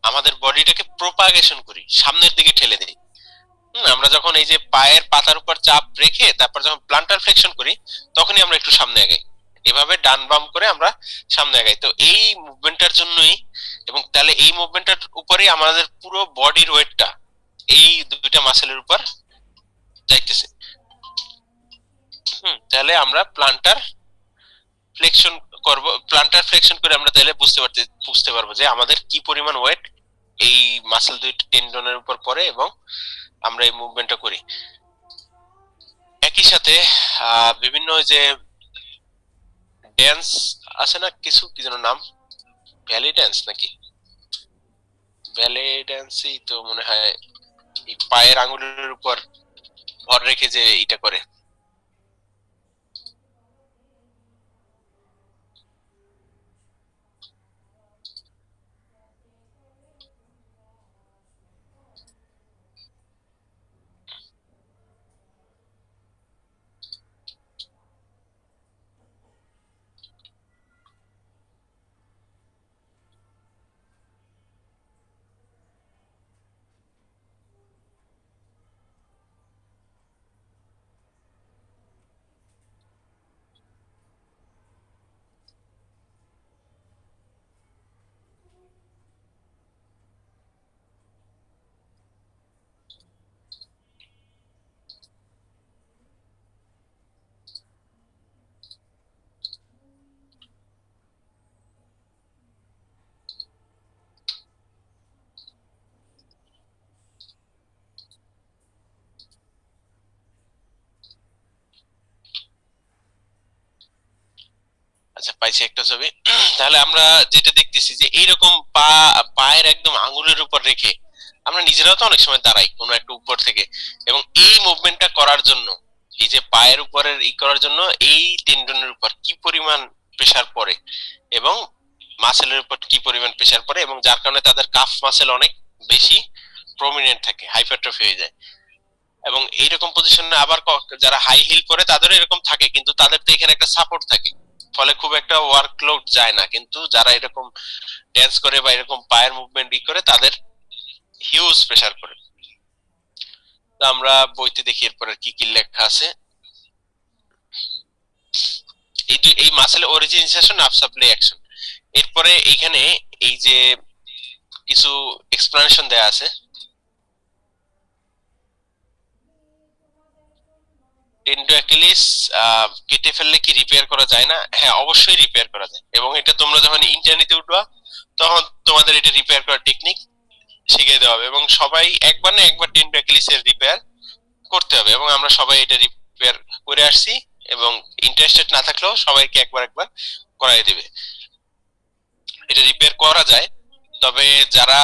আমাদের বডিটাকে প্রোপাগেশন করি, সামনের দিকে ঠেলে দিই। আমরা যখন এই যে পায়ের পাতার উপর চাপ রেখে তারপর যখন প্লান্টার ফ্লেকশন করি, তখনই আমরা একটু সামনে আগাই, এভাবে ডান বাম করে আমরা সামনে আগাই। তো এই মুভমেন্টটার জন্যই, এবং তাহলে এই মুভমেন্টটার উপরেই আমাদের পুরো বডির ওয়েটটা এই দুইটা মাসেলের উপর যাইতেছে। তাহলে আমরা প্লান্টার ফ্লেকশন করব, প্লান্টার ফ্লেকশন করে আমরা তাহলে বুঝতে পারবো যে আমাদের কি পরিমাণ ওয়েট এই মাসেল দুইটা টেন্ডনের উপর পড়ে, এবং আমরা এই মুভমেন্টটা করি। একই সাথে বিভিন্ন যে ড্যান্স আছে না কিছু, কি যেন নাম, ভ্যালি ড্যান্স নাকি, ভ্যালি ড্যান্সই তো মনে হয়, এই পায়ের আঙ্গুলের উপর ভর রেখে যে এটা করে। আচ্ছা, পাইছি একটা ছবি। তাহলে আমরা যেটা দেখতেছি যে এইরকম পায়ের একদম আঙ্গুলের উপর রেখে আমরা নিজেরাও তো অনেক সময় দাঁড়াই কোনো একটা উপর থেকে, এবং এই মুভমেন্টটা করার জন্য, এই যে পায়ের উপরের করার জন্য এই টেন্ডনের উপর কি পরিমাণ প্রেসার পড়ে, এবং মাসেলের উপর কি পরিমাণ প্রেসার পড়ে, এবং যার কারণে তাদের কাফ মাসেল অনেক বেশি প্রমিনেন্ট থাকে, হাইপারট্রফি হয়ে যায়। এবং এইরকম পজিশনে আবার যারা হাই হিল পরে তাদেরও এরকম থাকে, কিন্তু তাদের তো এখানে একটা সাপোর্ট থাকে, ফলে খুব একটা ওয়ার্কলোড যায় না। কিন্তু যারা এরকম ড্যান্স করে বা এরকম পায়ের মুভমেন্ট করে, তাদের হিউজ প্রেসার পড়ে। তো আমরা বইতে দেখি এরপরে কি কি লেখা আছে। এই মাসেল অরিজিনাইজেশন অফ সাপ্লাই অ্যাকশন। এরপরে এইখানে এই যে কিছু এক্সপ্লানেশন দেয়া আছে। টেন্ডো অ্যাকিলিস কেটে ফেললে কি রিপেয়ার করা যায় না? হ্যাঁ, অবশ্যই রিপেয়ার করা যায়, এবং এটা তোমরা যখন ইন্টারনেটে উঠবা তখন তোমাদের এটা রিপেয়ার করার টেকনিক শিখিয়ে দেওয়া হবে, এবং সবাই একবার না একবার টেন্ডো অ্যাকিলিসের রিপেয়ার করতে হবে, এবং আমরা সবাই এটা রিপেয়ার করে আসছি, এবং ইন্টারেস্টেড না থাকলেও সবাইকে একবার একবার করাই দেবে। এটা রিপেয়ার করা যায়, তবে যারা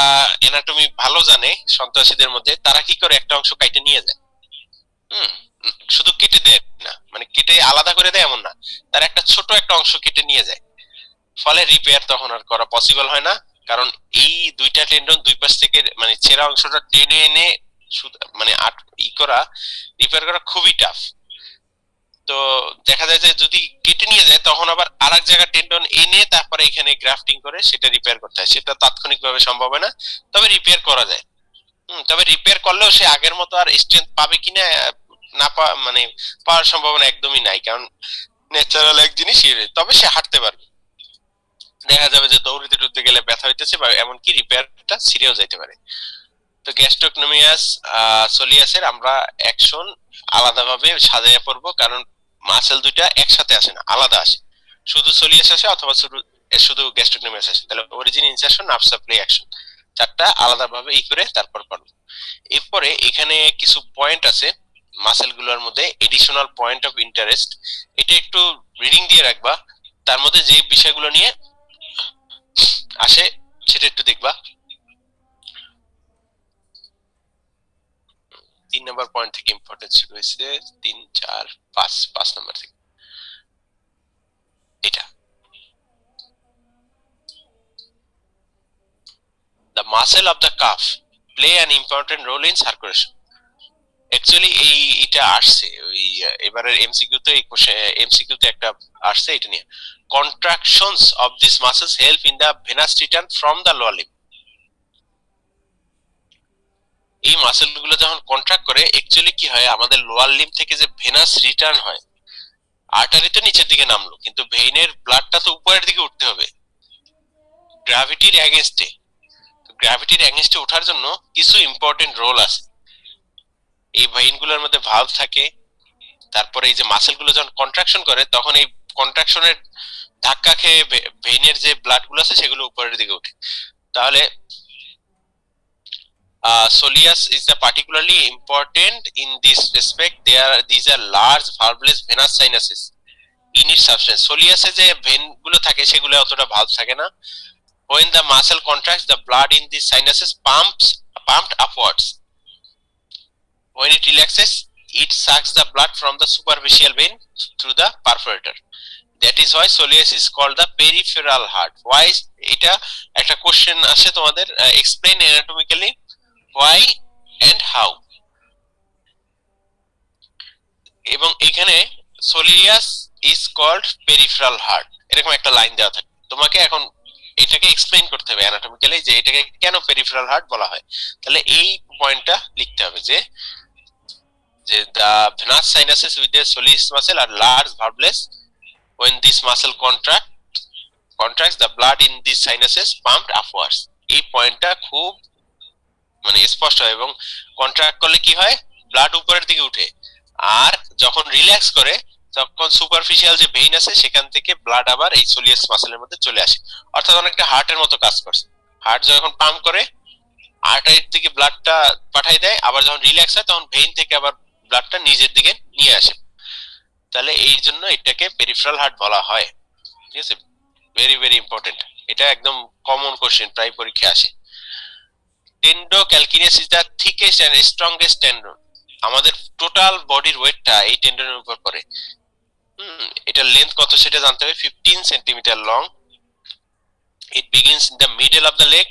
এনাটমি ভালো জানে সন্ত্রাসীদের মধ্যে, তারা কি করে একটা অংশ কাটে নিয়ে যায়। শুধু কেটে দেয় না, মানে কেটে আলাদা করে দেয় এমন না, তার একটা ছোট একটা অংশ কেটে নিয়ে যায়, ফলে রিপেয়ার তখন আর করা পসিবল হয় না। কারণ এই দুইটা টেন্ডন দুই পাশ থেকে, মানে ছেঁড়া অংশটা টেনে এনে মানে রিপেয়ার করা খুবই টাফ। তো দেখা যায় যে যদি কেটে নিয়ে যায় তখন আবার আরেক জায়গা টেন্ডন এনে তারপরে এখানে গ্রাফটিং করে সেটা রিপেয়ার করতে হয়, সেটা তাৎক্ষণিকভাবে সম্ভব হয় না, তবে রিপেয়ার করা যায়। তবে রিপেয়ার করলেও সে আগের মতো আর স্ট্রেংথ পাবে কিনা না মানে পাওয়ার সম্ভাবনা একদমই নাই, কারণ ন্যাচারাল এক জিনিস, তবে সে হাঁটতে পারবে। দেখা যাবে যে দৌড়িতে টুরতে গেলে ব্যথা হইতেছে বা এমনকি রিপেয়ারটা ছিঁড়েও যাইতে পারে। তো গ্যাস্ট্রোকনোমিয়াস সোলিয়াসের আমরা অ্যাকশন আলাদাভাবে সাজাইয়া পড়বো, কারণ মাসেল দুইটা একসাথে আসে না, আলাদা আসে। শুধু সোলিয়াস আসে অথবা শুধু গ্যাস্ট্রোকনোমিয়াস আসে, তাহলে origin, insertion, nerve supply, action চারটা আলাদাভাবে করে তারপর পড়বো। এরপরে এখানে কিছু পয়েন্ট আছে মাসেল গুলোর মধ্যে, এডিশনাল পয়েন্ট অফ ইন্টারেস্ট, এটা একটু রিডিং দিয়ে রাখবা। তার মধ্যে যে বিষয়গুলো নিয়ে আসে সেটা একটু দেখবা। 3 নম্বর পয়েন্ট থেকে ইম্পর্টেন্স শুরু হয়েছে, 3 4 5 নম্বর থেকে। এটা the muscle of the calf play an important role in circulation. Actually এটা আসছে ওই এবারের এমসিকিউ তে, এমসিকিউ তে একটা আসছে এটা নিয়ে, contractions of this muscles help in the venous return from the lower limb. এই মাসেল গুলো যখন কন্ট্রাক্ট করে অ্যাকচুয়ালি কি হয়, আমাদের লোয়ার লিম্ব থেকে যে ভেনাস রিটার্ন হয়, আর্টারি তো নিচের দিকে নামলো কিন্তু ভেইনের ব্লাডটা তো উপরের দিকে উঠতে হবে গ্র্যাভিটির এগেইনস্টে। গ্র্যাভিটির এগেইনস্টে ওঠার জন্য কিছু ইম্পর্টেন্ট রোল আছে। এই ভেইন গুলোর মধ্যে ভালভ থাকে, তারপরে এই যে মাসেল গুলো যখন কন্ট্রাকশন করে তখন এই কন্ট্রাকশনের ধাক্কা খেয়ে ভেইনের যে ব্লাড গুলো আছে সেগুলো উপরের দিকে ওঠে। তাহলে soleus is the particularly important in this respect. These are large valveless venous sinuses in its substance. soleus এ যে ভেন গুলো থাকে সেগুলো অতটা ভালভ থাকে না। when the muscle contracts, the blood in these sinuses pumped upwards. when it relaxes, it sucks the blood from the superficial vein through the perforator. That is why soleus is called the peripheral heart. Why? এটা একটা কোশ্চেন আসে তোমাদের, explain anatomically why and how. এবং এখানে soleus is called peripheral heart, এরকম একটা লাইন দেওয়া থাকে, তোমাকে এখন এটাকে এক্সপ্লেইন করতে হবে অ্যানাটমিক্যালি যে এটাকে কেন পেরিফেরাল হার্ট বলা হয়। তাহলে এই পয়েন্টটা লিখতে হবে যে the venous sinuses with the soleus muscle are large valveless. when this muscle contracts, the blood in these sinuses pumped upwards. এই পয়েন্টটা খুব মানে স্পষ্ট হয়, এবং কন্ট্রাক্ট করলে কি হয়, ব্লাড উপরের দিকে উঠে, আর যখন রিল্যাক্স করে তখন সুপারফিশিয়াল যে ভেইন আছে সেখান থেকে ব্লাড আবার এই সোলিয়াস মাসেলের মধ্যে চলে আসে, অর্থাৎ অনেকটা হার্টের মতো কাজ করছে। হার্ট যখন পাম্প করে আর্টারির দিকে ব্লাডটা পাঠাই দেয়, আবার যখন রিল্যাক্স হয় তখন ভেইন থেকে আবার ব্লাডটা নিজের দিকে নিয়ে আসে। তাহলে এই জন্য এটাকে পেরিফেরাল হার্ট বলা হয়। ঠিক আছে, ভেরি ভেরি ইম্পর্টেন্ট, এটা একদম কমন কোশ্চেন, প্রায় পরীক্ষা আসে। Tendocalcaneus is the thickest and strongest tendon. আমাদের টোটাল বডির ওয়েটটা এই টেন্ডনের উপর পড়ে। এটার লেন্থ কত সেটা জানতে হবে, 15 centimetre long. It begins in the middle of the leg,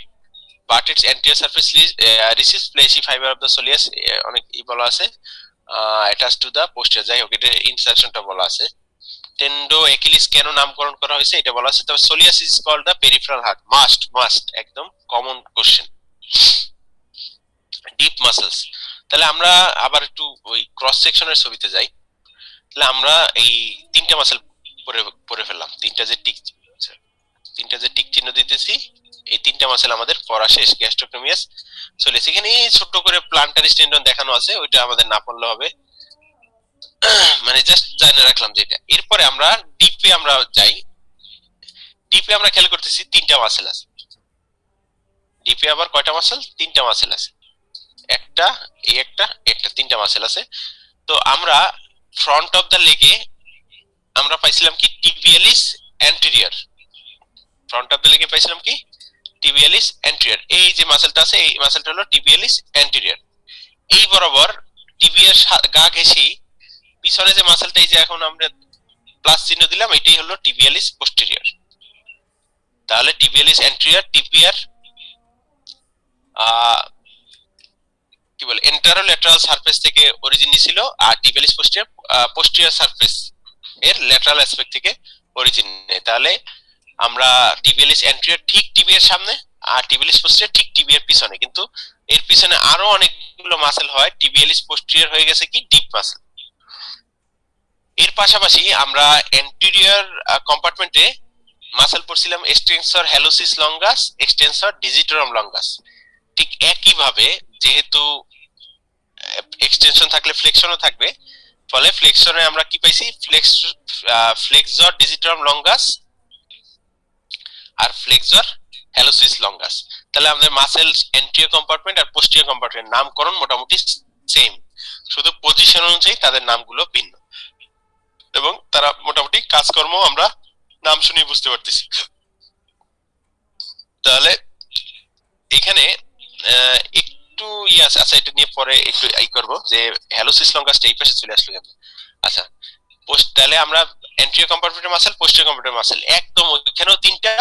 but it's anterior surface receives fleshy fiber of the soleus, অনেক বলা আছে, attached to the posterior। যাই হোক, এটা ইনসারশনটা বলা আছে। টেন্ডো অ্যাকিলিস কেন নামকরণ করা হয়েছে এটা বলা আছে। তবে soleus is called the peripheral heart, must একদম কমন কোশ্চেন। ডিপ মাসলস, তাহলে আমরা আবার একটু ওই ক্রস সেকশনের ছবিতে যাই। তাহলে আমরা এই তিনটা মাসল পরে ফেললাম, তিনটা যে টিক চিহ্ন দিতেছি, এই তিনটা মাসল আমাদের পড়া শেষ। গ্যাস্ট্রোকনোমিয়াস সোলিয়াস, এখানে ছোট করে প্লান্টার স্টেন্ডন দেখানো আছে, ওইটা আমাদের না পড়লে হবে, মানে জাস্ট জানে রাখলাম যেটা। এরপরে আমরা ডিপে আমরা যাই। ডিপে আমরা খেয়াল করতেছি তিনটা মাসল আছে। ডিপে আবার কয়টা মাসল? তিনটা মাসল আছে, একটা তিনটা মাসল আছে। তো আমরা ফ্রন্ট অফ দ্য লেগে আমরা পাইছিলাম কি টিবিয়ালিস অ্যান্টেরিয়র। ফ্রন্ট অফ দ্য লেগে পাইছিলাম কি টিবিয়ালিস অ্যান্টেরিয়র। এই যে মাসলটা আছে এই মাসলটা হলো টিবিয়ালিস অ্যান্টেরিয়র। এই বরাবর টিবিয়ার গা ঘেঁষি পিছনে যে মাসলটা, এই যে এখন আমরা প্লাস চিহ্ন দিলাম, এটাই হলো টিবিয়ালিস পোস্টেরিয়র। তাহলে টিবিয়ালিস অ্যান্টেরিয়র, টিবিয়ার কি বলে এন্টারোল্যাটারাল সারফেস থেকে অরিজিন নিছিল, আর টিবিয়ালিস পোস্টিরিয়র সারফেস এর ল্যাটারাল অ্যাসপেক্ট থেকে অরিজিন নেয়। তাহলে আমরা টিবিয়ালিস অ্যান্টেরিয়র ঠিক টিবিয়ার সামনে, আর টিবিয়ালিস পোস্টিরিয়র ঠিক টিবিয়ার পিছনে, কিন্তু এর পিছনে আরো অনেকগুলো মাসেল হয়। টিবিয়ালিস পোস্টিরিয়র হয়ে গেছে কি ডিপ মাসেল। এর পাশাপাশি আমরা অ্যান্টেরিয়র কম্পার্টমেন্টে মাসেল পড়ছিলাম extensor হ্যালোসিস longus, extensor digitorum longus. ঠিক একই ভাবে যেহেতু এক্সটেনশন থাকলে ফ্লেকশনও থাকবে, ফলে ফ্লেকশনে আমরা কি পাইছি, ফ্লেক্সর ডিজিটোরাম লঙ্গাস আর ফ্লেক্সর হ্যালোসিস লঙ্গাস। তাহলে আমাদের মাসেল অ্যান্টেরিয়র কম্পার্টমেন্ট আর পোস্টিরিয়র কম্পার্টমেন্ট নামকরণ মোটামুটি সেম, শুধু পজিশন অনুযায়ী তাদের নামগুলো ভিন্ন, এবং তারা মোটামুটি কাজকর্ম আমরা নাম শুনেই বুঝতে পারতেছি। তাহলে এখানে একটু ইয়াস, আচ্ছা এটা নিয়ে পরে একটু করব যে হ্যালোসিস লঙ্গাসটা এই পাশে চলে আসলো কেন। আচ্ছা তাহলে আমরা অ্যান্টেরিয়র কম্পার্টমেন্টের মাসেল, পোস্টিরিয়র কম্পার্টমেন্টের মাসেল একদম, ওইখানেও তিনটা,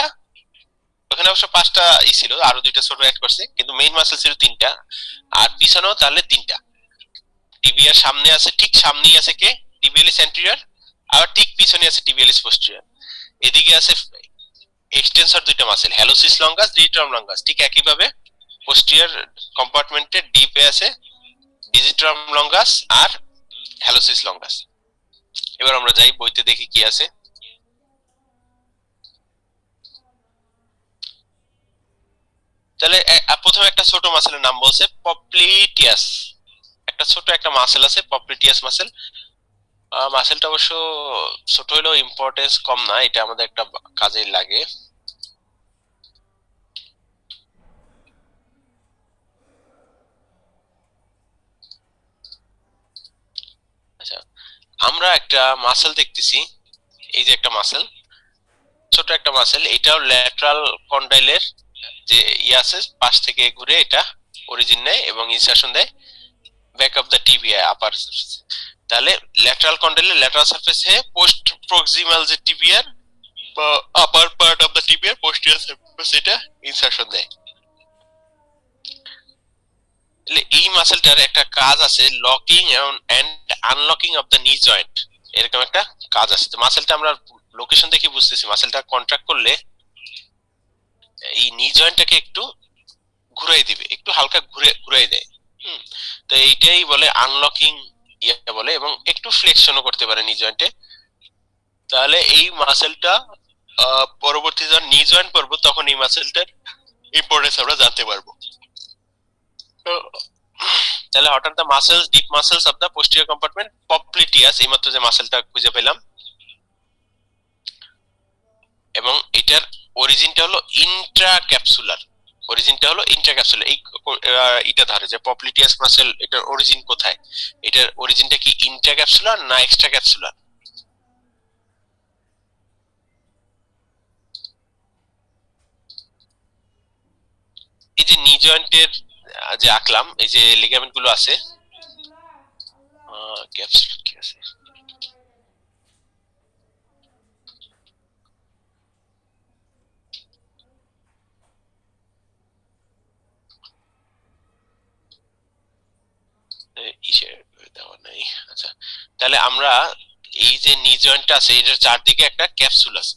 ওখানে অবশ্য পাঁচটা ছিল, আরো দুইটা ছোট অ্যাড করছে, কিন্তু মেইন মাসেল ছিল তিনটা, আর পিছনেও তাহলে তিনটা। টিবিয়ার সামনে আছে, ঠিক সামনেই আছে কে, টিবিয়ালিস অ্যান্টেরিয়র, আর ঠিক পিছনে আছে টিবিয়ালিস পোস্টিরিয়র। এদিকে আছে এক্সটেনসর দুইটা মাসেল, হ্যালোসিস লঙ্গাস, ডিজিটোরাম লঙ্গাস। ঠিক একই ভাবে পোস্টিরিয়র কম্পার্টমেন্টে ডিপে আছে ডিজিটোরাম লঙ্গাস আর হ্যালোসিস লঙ্গাস। এবার আমরা যাই বইতে দেখি কি আছে। তাহলে প্রথমে একটা ছোট মাসেলের নাম বলছে পপ্লিটিয়াস, একটা ছোট একটা মাসেল আছে পপ্লিটিয়াস মাসেল। মাসেলটা অবশ্য ছোট হলেও ইম্পর্টেন্স কম না, এটা আমাদের একটা কাজে লাগে। আচ্ছা আমরা একটা মাসেল দেখতেছি, এই যে একটা মাসেল, ছোট একটা মাসেল, এটাও ল্যাটারাল কন্ডাইলের যে আছে পাশ থেকে ঘুরে এটা অরিজিন নেয় এবং ইনসারশন দেয় back of the tibia upper surface. তাহলে ল্যাটারাল কন্ডাইলের ল্যাটারাল সারফেসে পোস্ট প্রক্সিমাল যে টিবিয়ার বা আপার পার্ট অফ দ্য টিবিয়ার পোস্টিরিয়র সারফেস এটা ইনসারশন দেয়। এই মাসেলটার একটা কাজ আছে locking and unlocking of the knee joint, এরকম একটা কাজ আছে। তো মাসেলটা আমরা লোকেশন দেখে বুঝতেছি, মাসেলটা কন্ট্রাক্ট করলে এই নি জয়েন্টটাকে একটু ঘুরাই দিবে, একটু হালকা ঘুরাই দেয়। তো এইটাই বলে আনলকিং বলে, এবং একটু ফ্লেক্সনও করতে পারে নি জয়েন্টে। তাহলে এই মাসেলটা পরবর্তী যখন নি জয়েন্ট করবো তখন এই মাসেলটার ইম্পর্টেন্স আমরা জানতে পারবো। তাহলে হঠাৎ the muscles, deep muscles of the posterior compartment popliteus, এইমাত্র যে মাসেলটা খুঁজে পেলাম, এবং এটার অরিজিনটা হলো ইন্ট্রাক্যাপসুলার। অরিজিনটা হলো ইন্ট্রাক্যাপসুলার। এটা ধরে যে পপ্লিটিয়াস মাসেল, এটার অরিজিন কোথায়, এটার অরিজিনটা কি ইন্ট্রাক্যাপসুলার না এক্সট্রাক্যাপসুলার? এই যে নি জয়েন্টের যে আঁকলাম, এই যে লিগামেন্ট গুলো আছে, ক্যাপসুলার কি আছে, দেওয়া নাই। আচ্ছা তাহলে আমরা এই যে নি জয়েন্টটা আছে, এটার চারদিকে একটা ক্যাপসুল আছে,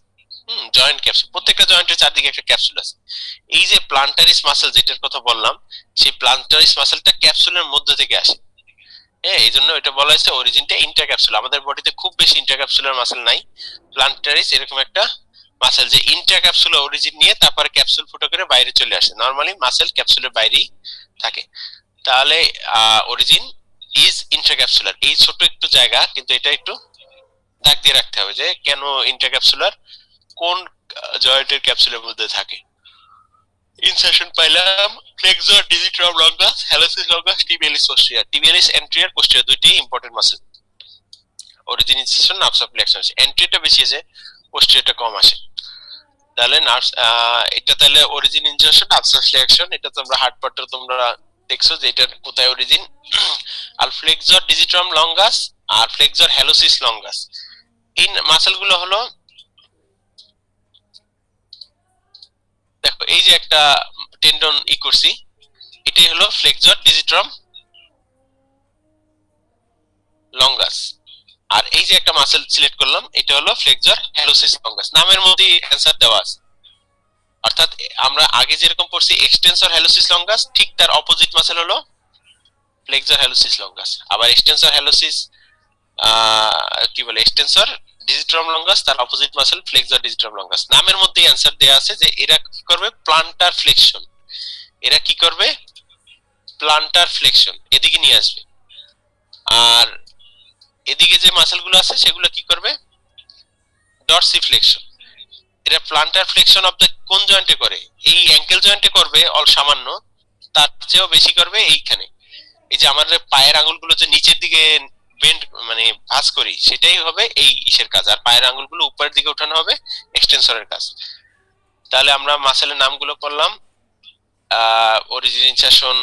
জয়েন্ট ক্যাপসুল, প্রত্যেকটা জয়েন্টের চারদিকে একটা ক্যাপসুল আছে। এই যে প্লান্টারিস মাসেল যেটার কথা বললাম, সেই প্লান্টারিস মাসেলটা ক্যাপসুলের মধ্যে থেকে আসে। হ্যাঁ, এই জন্য এটা বলা হয়েছে অরিজিনটা ইন্টারক্যাপসুল। আমাদের বডিতে খুব বেশি ইন্টারক্যাপসুলার মাসেল নাই, প্লান্টারিস এরকম একটা মাসেল যে ইন্টারক্যাপসুলার অরিজিন নিয়ে তারপরে ক্যাপসুল ফুটো করে বাইরে চলে আসে। নরমালি মাসেল ক্যাপসুলের বাইরেই থাকে। তাহলে অরিজিন ইজ ইন্টারক্যাপসুলার, এই ছোট একটু জায়গা, কিন্তু এটা একটু দাগ দিয়ে রাখতে হবে যে কেন ইন্টারক্যাপসুলার, কোন জয়েন্টের ক্যাপসুলের মধ্যে থাকে। ইনসারশন পাইলাম flexor digitorum longus, hallucis longus, tibialis posterior. Tibialis anterior, posterior দুইটাই important muscle. Origin insertion, nerves of flexion আছে, এন্টেরিয়রটা বেশি আছে, পোস্টিরিয়রটা কম আসে। তাহলে নার্ভস, এটা তাহলে origin insertion, nerves of flexion, এটা তোমরা হার্ড পার্টটা তোমরা দেখছো যে এটার কোথায় অরিজিন। আর ফ্লেক্সর ডিজিটোরাম লঙ্গাস আর ফ্লেক্সর হ্যালোসিস লঙ্গাস, এই মাসেলগুলো হলো, দেখো এই যে একটা টেন্ডন করছি, এটাই হলো ফ্লেক্সর ডিজিটোরাম লঙ্গাস। আর এই যে একটা মাসেল সিলেক্ট করলাম, এটা হলো ফ্লেক্সর হ্যালোসিস লঙ্গাস। নামের মধ্যেই অ্যান্সার দেওয়া আছে। অর্থাৎ আমরা আগে যেরকম পড়ছি এক্সটেন্সর হ্যালোসিস লঙ্গাস, ঠিক তার অপোজিট মাসেল হলো ফ্লেক্সর হ্যালোসিস লঙ্গাস। আবার এক্সটেন্সর হ্যালোসিস কি বলে, এক্সটেন্সর ডিজিট্রাম লঙ্গাস, তার অপোজিট মাসেল ফ্লেক্সর ডিজিট্রাম লঙ্গাস। নামের মধ্যেই অ্যান্সার দেয়া আছে যে এরা কি করবে, প্লান্টার ফ্লেকশন। এরা কি করবে, প্লান্টার ফ্লেকশন, এদিকে নিয়ে আসবে। আর এদিকে যে মাসেলগুলো আছে সেগুলো কি করবে, ডরসিফ্লেকশন। এটা প্লান্টার ফ্লেকশন অফ দ্য কোন জয়েন্টে করে, এই অ্যাঙ্কেল জয়েন্টে করবে অল সামান্য, তার চেয়েও বেশি করবে এইখানে। এই যে আমাদের পায়ের আঙুলগুলো যে নিচের দিকে বেন্ড মানে ভাঁজ করি, সেটাই হবে এই ইসের কাজ। আর পায়ের আঙুলগুলো উপরের দিকে উঠানো হবে এক্সটেনসরের কাজ। তাহলে আমরা মাসেলের নামগুলো করলাম। অরিজিন ইনসারশন,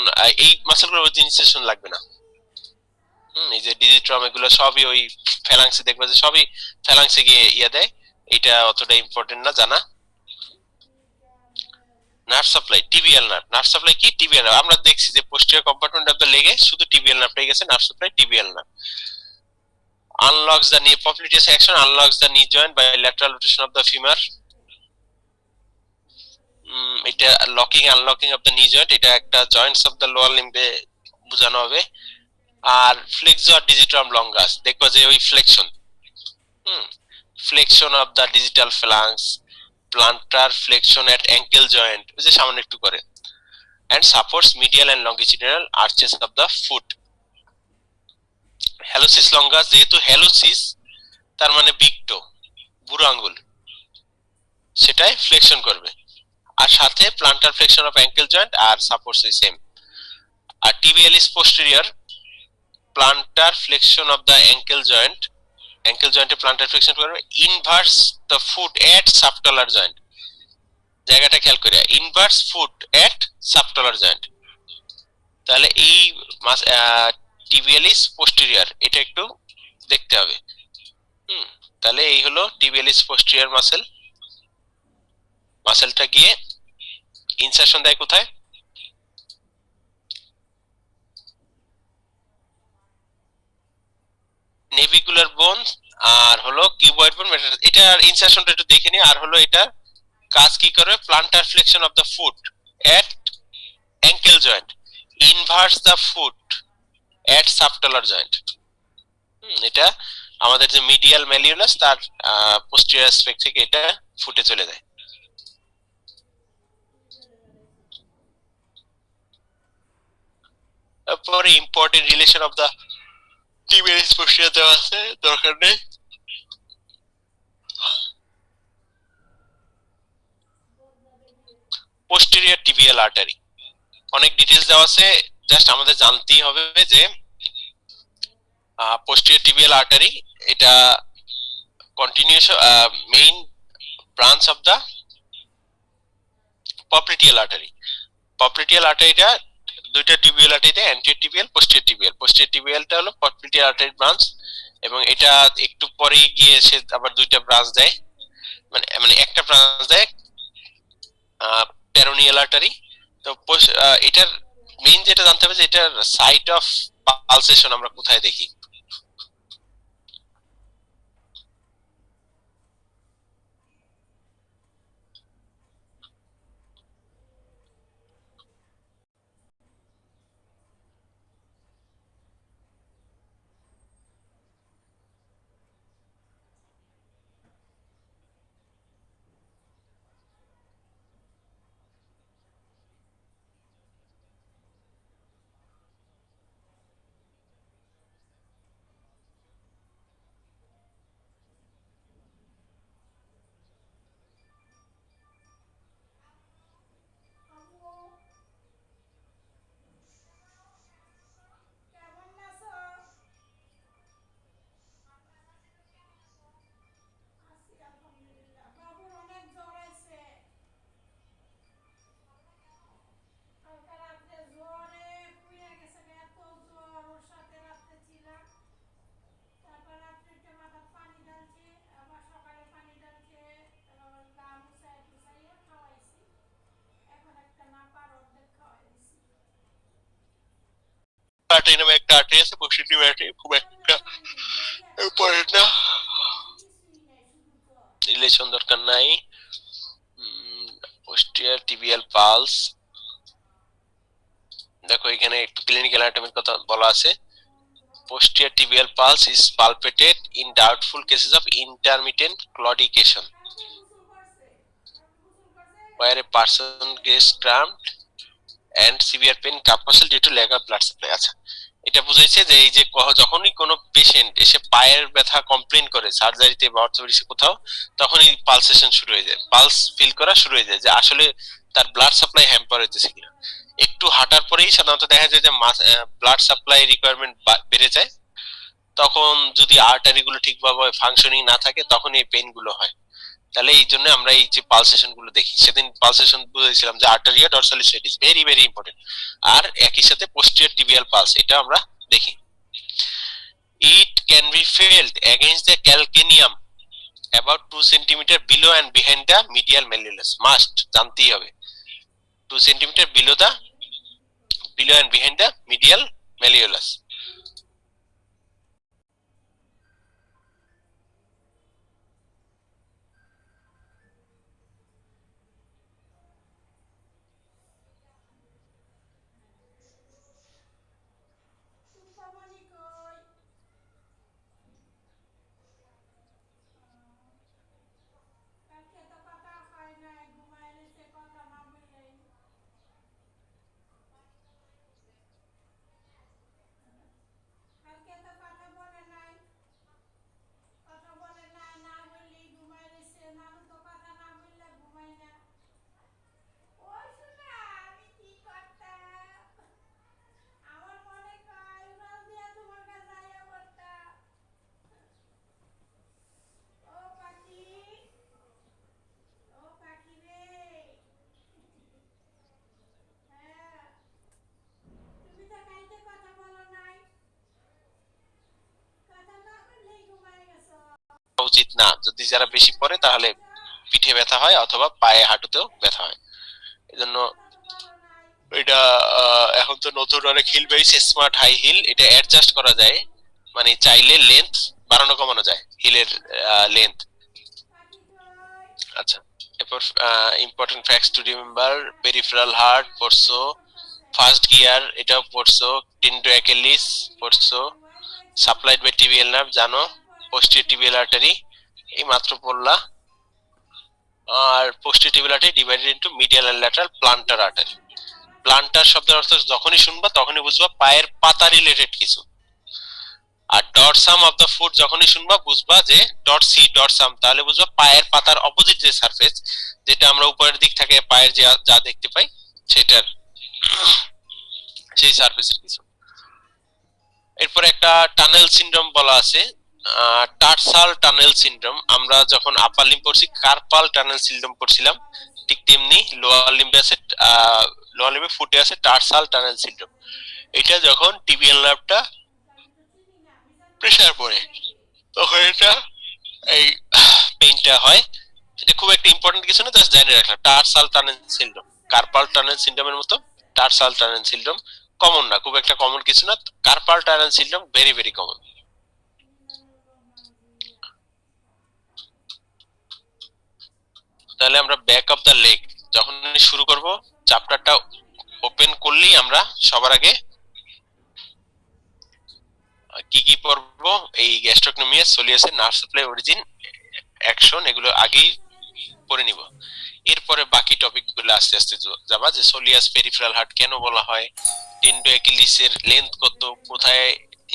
এই মাসেলগুলো অরিজিন ইনসারশন লাগবে না। এই যে ডিজিট্রম, এগুলো সবই ওই ফ্যালাংসে, দেখবে যে সবই ফ্যালাংসে গিয়ে ইয়া দেয়। এটা অতটা ইম্পর্টেন্ট না জানা। Nerve supply, tibial nerve. Nerve supply কি, টিবিয়াল নার্ভ। আমরা দেখছি যে পোস্টেরিয়র কম্পার্টমেন্ট অফ দ্য লেগে শুধু টিবিয়াল নার্ভটাই গেছে, nerve supply tibial nerve. Unlocks the knee, popliteus action unlocks the knee joint by lateral rotation of the femur. এটা locking unlocking of the knee joint, এটা একটা জয়েন্টস অফ দ্য লোয়ার লিম্বে বোঝানো হবে। আর ফ্লেক্সর ডিজিটাম লঙ্গাস, দেখবা যে ওই flexion, flexion of the digital phalanges, plantar flexion at ankle joint, ওই যে সামনে একটু করে, and supports medial and longitudinal arches of the foot. হ্যালোসিস longus, যেহেতু হ্যালোসিস তার মানে বিগ টো, বুড়ো আঙ্গুল, সেটাই ফ্লেকশন করবে। আর সাথে plantar flexion of ankle joint আর সাপোর্টস ওই সেম। আর tibialis posterior, plantar flexion of the ankle joint, ankle জয়েন্টে প্লান্টার ফ্লেকশন করবে। Inverse the foot at subtalar joint, জায়গাটা খেয়াল করে, inverse foot at subtalar joint. তাহলে এই টিবিয়ালিস পোস্টেরিয়র, এটা একটু দেখতে হবে। তাহলে এই হলো টিবিয়ালিস পোস্টেরিয়র মাসেল। মাসেলটা গিয়ে ইনসারশন দেয় কোথায়, নেভিকুলার বোন আর হলো কিউবয়েড বোন। এটার ইনসারশনটা একটু দেখে নি। আর হলো এটা কাজ কি করে, plantar flexion of the foot at ankle joint, inverse the foot at subtalar joint. এটা আমাদের যে মিডিয়াল ম্যালিউলাস তার পোস্টেরিয়র অ্যাসপেক্ট থেকে এটা ফুটে চলে যায়। তারপরে important relation of the tibialis posterior দেওয়া আছে, দরকার নেই। পোস্টেরিয়র টিবিয়াল আর্টারি, অনেক ডিটেইলস দেওয়া আছে, জাস্ট আমাদের জানতেই হবে যে পোস্টেরিয়র টিবিয়াল আর্টারি এটা continuous main branch of the popliteal artery. Popliteal আর্টারিটা দুইটা টিবিয়াল আর্টারিতে, anterior tibial, posterior tibial. Posterior টিবিয়ালটা হলো পপ্লিটিয়াল আর্টারি ব্রাঞ্চ, এবং এটা একটু পরে গিয়ে সে আবার দুইটা ব্রাঞ্চ দেয়, মানে মানে একটা ব্রাঞ্চ দেয় পেরোনিয়াল আর্টারি। তো এটার মেইন যেটা জানতে হবে যে এটার সাইট অফ পালসেশন আমরা কোথায় দেখি। আর্টারি নামে একটা আর্টারি আছে, পোস্টেরিয়র আর্টারি, খুব একটা ইম্পর্টেন্ট না, রিলেশন দরকার নাই। পোস্টেরিয়র টিবিয়াল পালস, দেখো এখানে একটু ক্লিনিক্যাল অ্যানাটমির কথা বলা আছে। Posterior tibial pulse is palpated in doubtful cases of intermittent claudication, where a person gets cramped and severe pain cup muscle due to lack of blood supply. আচ্ছা, এটা বুঝাইছে যে এই যে যখনই কোনো পেশেন্ট এসে পায়ের ব্যথা কমপ্লেইন করে সার্জারিতে বা অর্থোপেডিক্সে কোথাও, তখনই পালসেশন শুরু হয়ে যায়, পালস ফিল করা শুরু হয়ে যায় যে আসলে তার ব্লাড সাপ্লাই হ্যাম্পার হইতেছে কিনা। একটু হাঁটার পরেই সাধারণত দেখা যায় যে ব্লাড সাপ্লাই রিকোয়ারমেন্ট বেড়ে যায়, তখন যদি আর্টারি গুলো ঠিকভাবে ফাংশনিং না থাকে তখন এই পেইন গুলো হয়। তাহলে এই জন্য আমরা এই যে পালসেশন গুলো দেখি, সেদিন পালসেশন বুঝেছিলাম যে আর্টারিয়া ডরসালিস ইজ ভেরি ভেরি ইম্পর্টেন্ট, আর একই সাথে পোস্টেরিয়র টিবিয়াল পালস এটা আমরা দেখি। It can be felt against the calcaneum about 2 cm below and behind the medial malleolus, must জানতেই হবে 2 cm below and behind the medial malleolus. উচিত না, যদি যারা বেশি পড়ে তাহলে পিঠে ব্যথা হয় অথবা পায়ে হাঁটুতেও ব্যথা হয়। এজন্য এটা এখন তো নতুন অনেক হিল বেরিয়েছে, স্মার্ট হাই হিল, এটা অ্যাডজাস্ট করা যায়, মানে চাইলে লেন্থ বাড়ানো কমানো যায় হিলের লেন্থ। আচ্ছা, এরপর important facts to remember, peripheral heart পড়ছো, ফার্স্ট গিয়ার এটাও পড়ছো, টেন্ডো অ্যাকিলিস পড়ছো, সাপ্লাইড বাই টিবিয়াল নার্ভ জানো, পোস্টেরিয়র টিবিয়াল আর্টারি এই মাত্র পড়লা, আর posterior tibial artery divided into medial and lateral plantar artery. Plantar শব্দের অর্থ যখনই শুনবা তখনই বুঝবা পায়ের পাতা রিলেটেড কিছু, আর ডরসাম অফ দ্য ফুট যখনই শুনবা বুঝবা যে ডরসি ডরসাম, তাহলে বুঝবা পায়ের পাতার অপোজিট যে সারফেস, যেটা আমরা উপরের দিক থেকে পায়ের যে যা দেখতে পাই সেটার সেই সারফেসের কিছু। এরপর একটা টানেল সিনড্রোম বলা আছে, টার্সাল টানেল সিনড্রোম। আমরা যখন আপার লিম্ব পড়ছি কার্পাল টানেল সিনড্রোম পড়ছিলাম, ঠিক তেমনি লোয়ার লিম্বে আছে, লোয়ার লিম্বে ফুটে আছে টার্সাল টানেল সিনড্রোম। এটা যখন টিবিয়াল নার্ভটা প্রেসার পড়ে তখন এটা এই পেইনটা হয়। এটা খুব একটা ইম্পর্টেন্ট কিছু না, জাস্ট জানিয়ে রাখলাম টার্সাল টানেল সিনড্রোম। কার্পাল টানেল সিনড্রোমের মতো টার্সাল টানেল সিনড্রোম কমন না, খুব একটা কমন কিছু না। Carpal tunnel syndrome very very common. তাহলে আমরা ব্যাক অফ দ্য লেগ যখন শুরু করব, চ্যাপ্টারটা ওপেন করলেই আমরা সবার আগে কি কি পড়ব, এই গ্যাস্ট্রোকনোমিয়াস, সোলিয়াসের নার্ভ সাপ্লাই, অরিজিন, অ্যাকশন, এগুলো আগেই পড়ে নিব। এরপরে বাকি টপিকগুলো আস্তে আস্তে যাবা, যে সোলিয়াস পেরিফেরাল হার্ট কেন বলা হয়, টেন্ডো অ্যাকিলিসের লেন্থ কত, কোথায়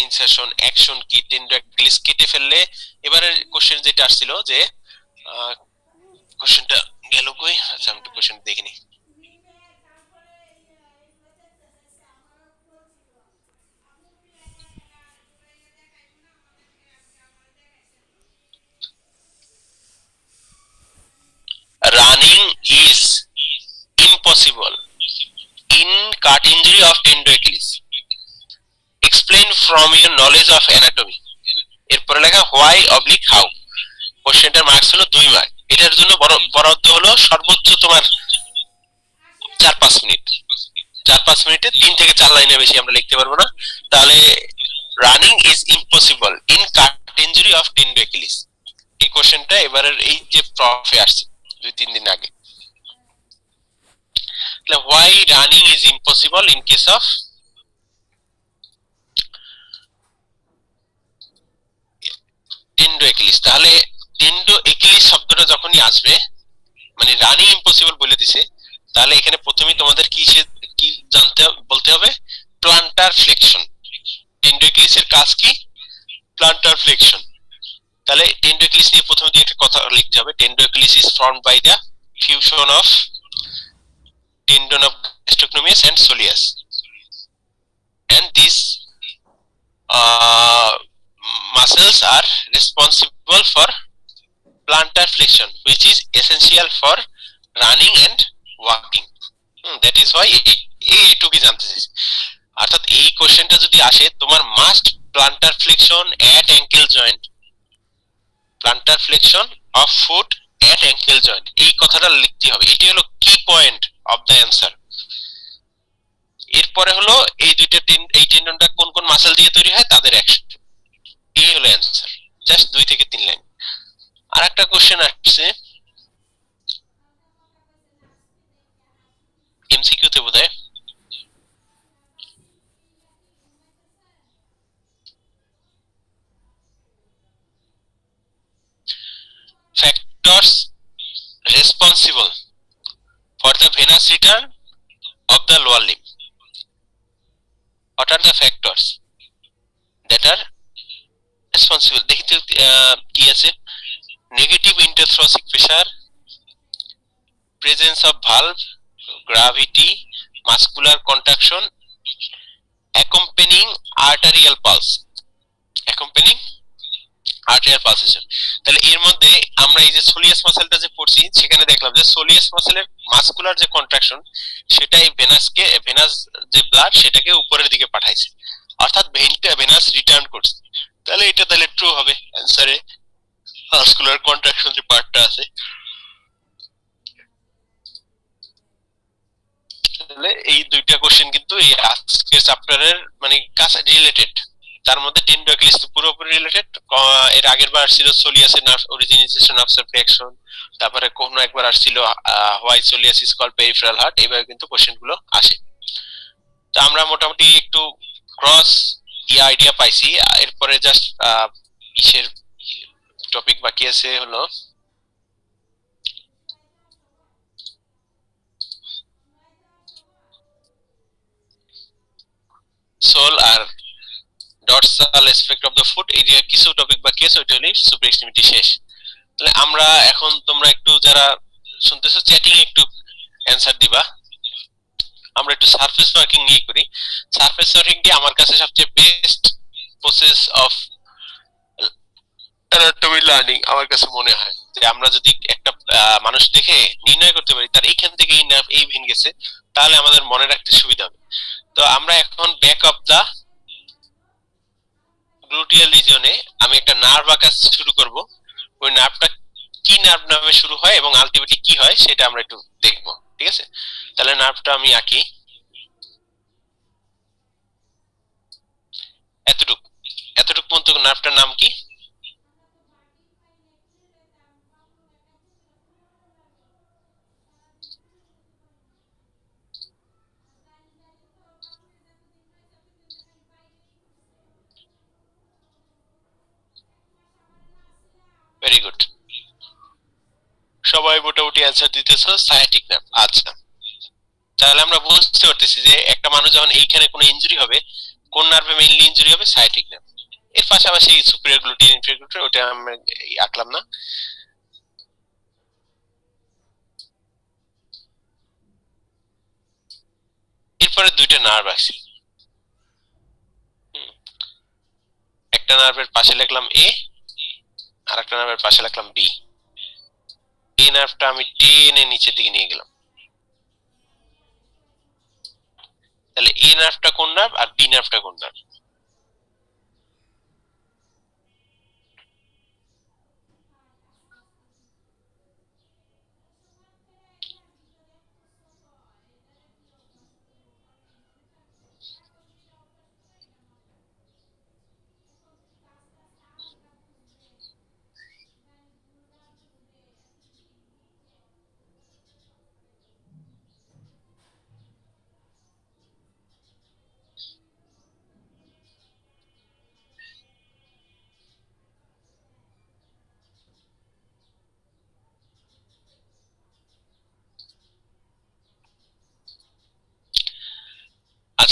ইনসারশন, অ্যাকশন কি, টেন্ডো অ্যাকিলিস কেটে ফেললে। এবারে কোশ্চেন যেটা আসছিল যে কোশ্চেনটা গেল কই, আচ্ছা আমি একটু কোশ্চেন দেখিনি। Running is impossible in cut injury of tendo Achilles. Explain from your knowledge of anatomy. এরপরে লেখা why oblique how. কোশ্চেনটার মার্কস হলো 2 মার্ক। এটার জন্য বরাদ্দ হলো সর্বোচ্চ তোমার 4-5 মিনিট। 4-5 মিনিটে 3 থেকে 4 লাইনের বেশি আমরা লিখতে পারবো না। তাহলে running is impossible in cut injury of Tendo Achilles. এই কোশ্চেনটা এবারের এই যে প্রফে আসছে 2-3 দিন আগে। তাহলে why running is impossible in case of Tendo Achilles. তাহলে টেন্ডো অ্যাকিলিস শব্দটা যখনই আসবে, মানে রানিং ইম্পসিবল বলে দিছে, তাহলে এখানে প্রথমেই তোমাদের কি জানতে বলতে হবে, প্লান্টার ফ্লেকশন। টেন্ডো অ্যাকিলিসের কাজ কি? Plantar flexion. তাহলে টেন্ডো অ্যাকিলিস নিয়ে প্রথমে দিয়ে একটা কথা লিখতে হবে। Tendo Achilles is formed by the fusion of tendon of gastrocnemius and soleus, and these uh, muscles are responsible for plantar flexion, which is essential for running and walking. That is why এইটুকুই জানতে চাইছি। অর্থাৎ এই কোশ্চেনটা যদি আসে তোমার must plantar flexion at ankle joint, plantar flexion of foot at ankle joint, এই কথাটা লিখতে হবে। এটি হলো কি পয়েন্ট অফ দ্য অ্যান্সার। এরপরে হলো এই টেন্ডনটা কোন কোন মাসেল দিয়ে তৈরি হয় তাদের অ্যাকশন। এই হলো অ্যান্সার, জাস্ট 2 থেকে 3 লাইন। আর একটা কোশ্চেন আসছে এমসিকিউ তে বোধহয়, factors responsible for the venous return of the lower limb. What are the factors that are responsible? দেখিতে কি আছে, negative intrathoracic pressure, presence of valve, gravity, muscular contraction, accompanying arterial pulse, accompanying arterial pulsation। তাহলে এর মধ্যে আমরা এই যে সোলিয়াস মাসেলটা যে পড়ছি সেখানে দেখলাম যে সোলিয়াস মাসেলের মাসকুলার যে কন্ট্রাকশন সেটাই ভেনাস যে ব্লাড সেটাকে উপরের দিকে পাঠাইছে, অর্থাৎ ভেনাস রিটার্ন করছে। তাহলে এটা তাহলে ট্রু হবে অ্যানসারে, মাসকুলার কন্ট্রাকশন যে পার্টটা আছে। তাহলে এই দুইটা কোশ্চেন কিন্তু এই আজকের চ্যাপ্টারের মানে কাছে রিলেটেড। তার মধ্যে টেন্ডো অ্যাকিলিস তো পুরোপুরি রিলেটেড। এর আগের বার ছিল সোলিয়াসের নার্ভ অরিজিনেশন অফ সাবট্রাকশন, তারপরে কোনো একবার আসছিল why soleus is called peripheral heart. এইবার কিন্তু কোশ্চেন গুলো আসে। তো আমরা মোটামুটি একটু ক্রস আইডিয়া পাইছি। এরপরে জাস্ট ইসের টপিক বাকি আছে হলো সোল আর dorsal aspect of the foot. এই যে কিছু টপিক বাকি আছে ওইটা হলো সুপার এক্সট্রিমিটি শেষ। তাহলে আমরা এখন তোমরা একটু যারা শুনতেছো চ্যাটিং একটু অ্যানসার দিবা। আমরা একটু সারফেস ওয়ার্কিং নিয়ে করি। সারফেস ওয়ার্কিংটি আমার কাছে সবচেয়ে best process of anatomy learning আমার কাছে মনে হয়। যে আমরা যদি একটা মানুষ দেখে নির্ণয় করতে পারি তার এইখান থেকে এই নার্ভ এই ভেন গেছে, তাহলে আমাদের মনে রাখতে সুবিধা হবে। তো আমরা এখন ব্যাক অফ দা গ্লুটিয়াল রিজিয়নে আমি একটা নার্ভ আঁকা শুরু করব। ওই নার্ভটা কি নার্ভ নামে শুরু হয় এবং আলটিমেটলি কি হয় সেটা আমরা একটু দেখবো, ঠিক আছে? তাহলে নার্ভটা আমি আঁকি এতটুক এতটুক পর্যন্ত। নার্ভটার নাম কি? ভেরি গুড, সবাই মোটামুটি অ্যান্সার দিতেছো সায়াটিক নার্ভ। আচ্ছা, তাহলে আমরা বুঝতে পারতেছি যে একটা মানুষ যখন এইখানে কোনো ইনজুরি হবে, কোন নার্ভে মেইনলি ইনজুরি হবে? Sciatic nerve. এর পাশাপাশি সুপিরিয়র গ্লুটিয়াল ইনফেরিয়র গ্লুটিয়াল ওটা আমরা আঁকলাম না। এরপরে দুইটা নার্ভ আছে, একটা নার্ভের পাশে লিখলাম এ আর একটা নার্ভের পাশে লিখলাম বি। এই নার্ভটা আমি টেনে নিচের দিকে নিয়ে গেলাম। তাহলে এ নার্ভটা কোন নার্ভ আর বি নার্ভটা কোন নার্ভ?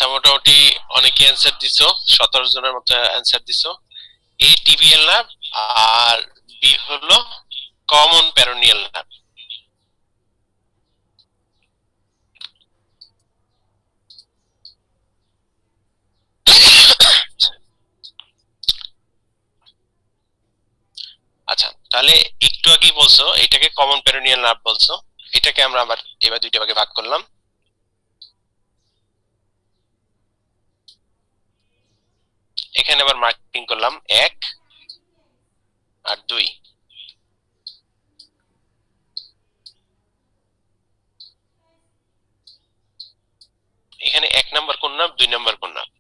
আচ্ছা, মোটামুটি অনেকে অ্যান্সার দিছো, 17 জনের মতো অ্যান্সার দিছো। এ টিবিএল নার্ভ, আর বি হলো কমন পেরোনিয়াল নার্ভ। আচ্ছা, তাহলে একটু আগেই বলছো এটাকে কমন পেরোনিয়াল নার্ভ বলছো, এটাকে আমরা আবার এবার দুইটা ভাগে ভাগ করলাম। এখানে আবার মার্কিং করলাম 1 আর 2। এখানে 1 নাম্বার কোন নার্ভ, 2 নাম্বার কোন নার্ভ?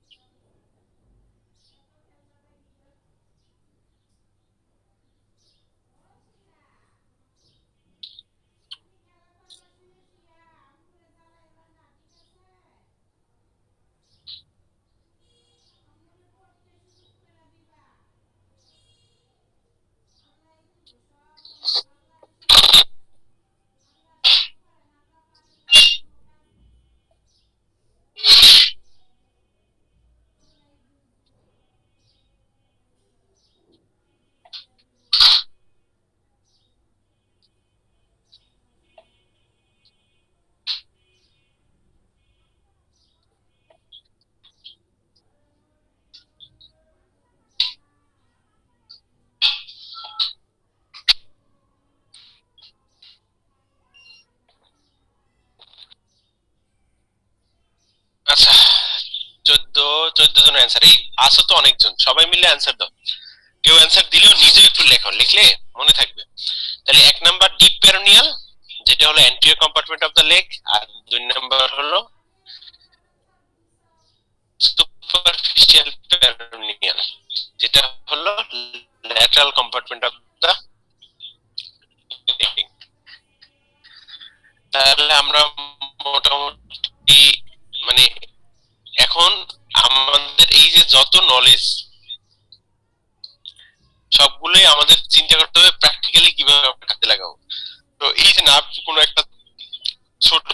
আচ্ছা, 14 জন অ্যান্সার। এই আসো তো অনেকজন, সবাই মিলে অ্যান্সার দাও। কেউ অ্যান্সার দিলেও নিজে একটু লেখো, লিখলে মনে থাকবে। তাহলে 1 নাম্বার ডিপ পেরোনিয়াল, যেটা হলো anterior compartment of the leg, আর 2 নাম্বার হলো সুপারফিশিয়াল পেরোনিয়াল, যেটা হলো lateral compartment of the leg. তাহলে আমরা মোটামুটি মানে এখন আমাদের এই যে যত নলেজ, সবগুলোই আমাদের চিন্তা করতে হবে প্র্যাকটিক্যালি কিভাবে আমরা কাজে লাগাবো। তো এই যে না কোনো একটা ছোট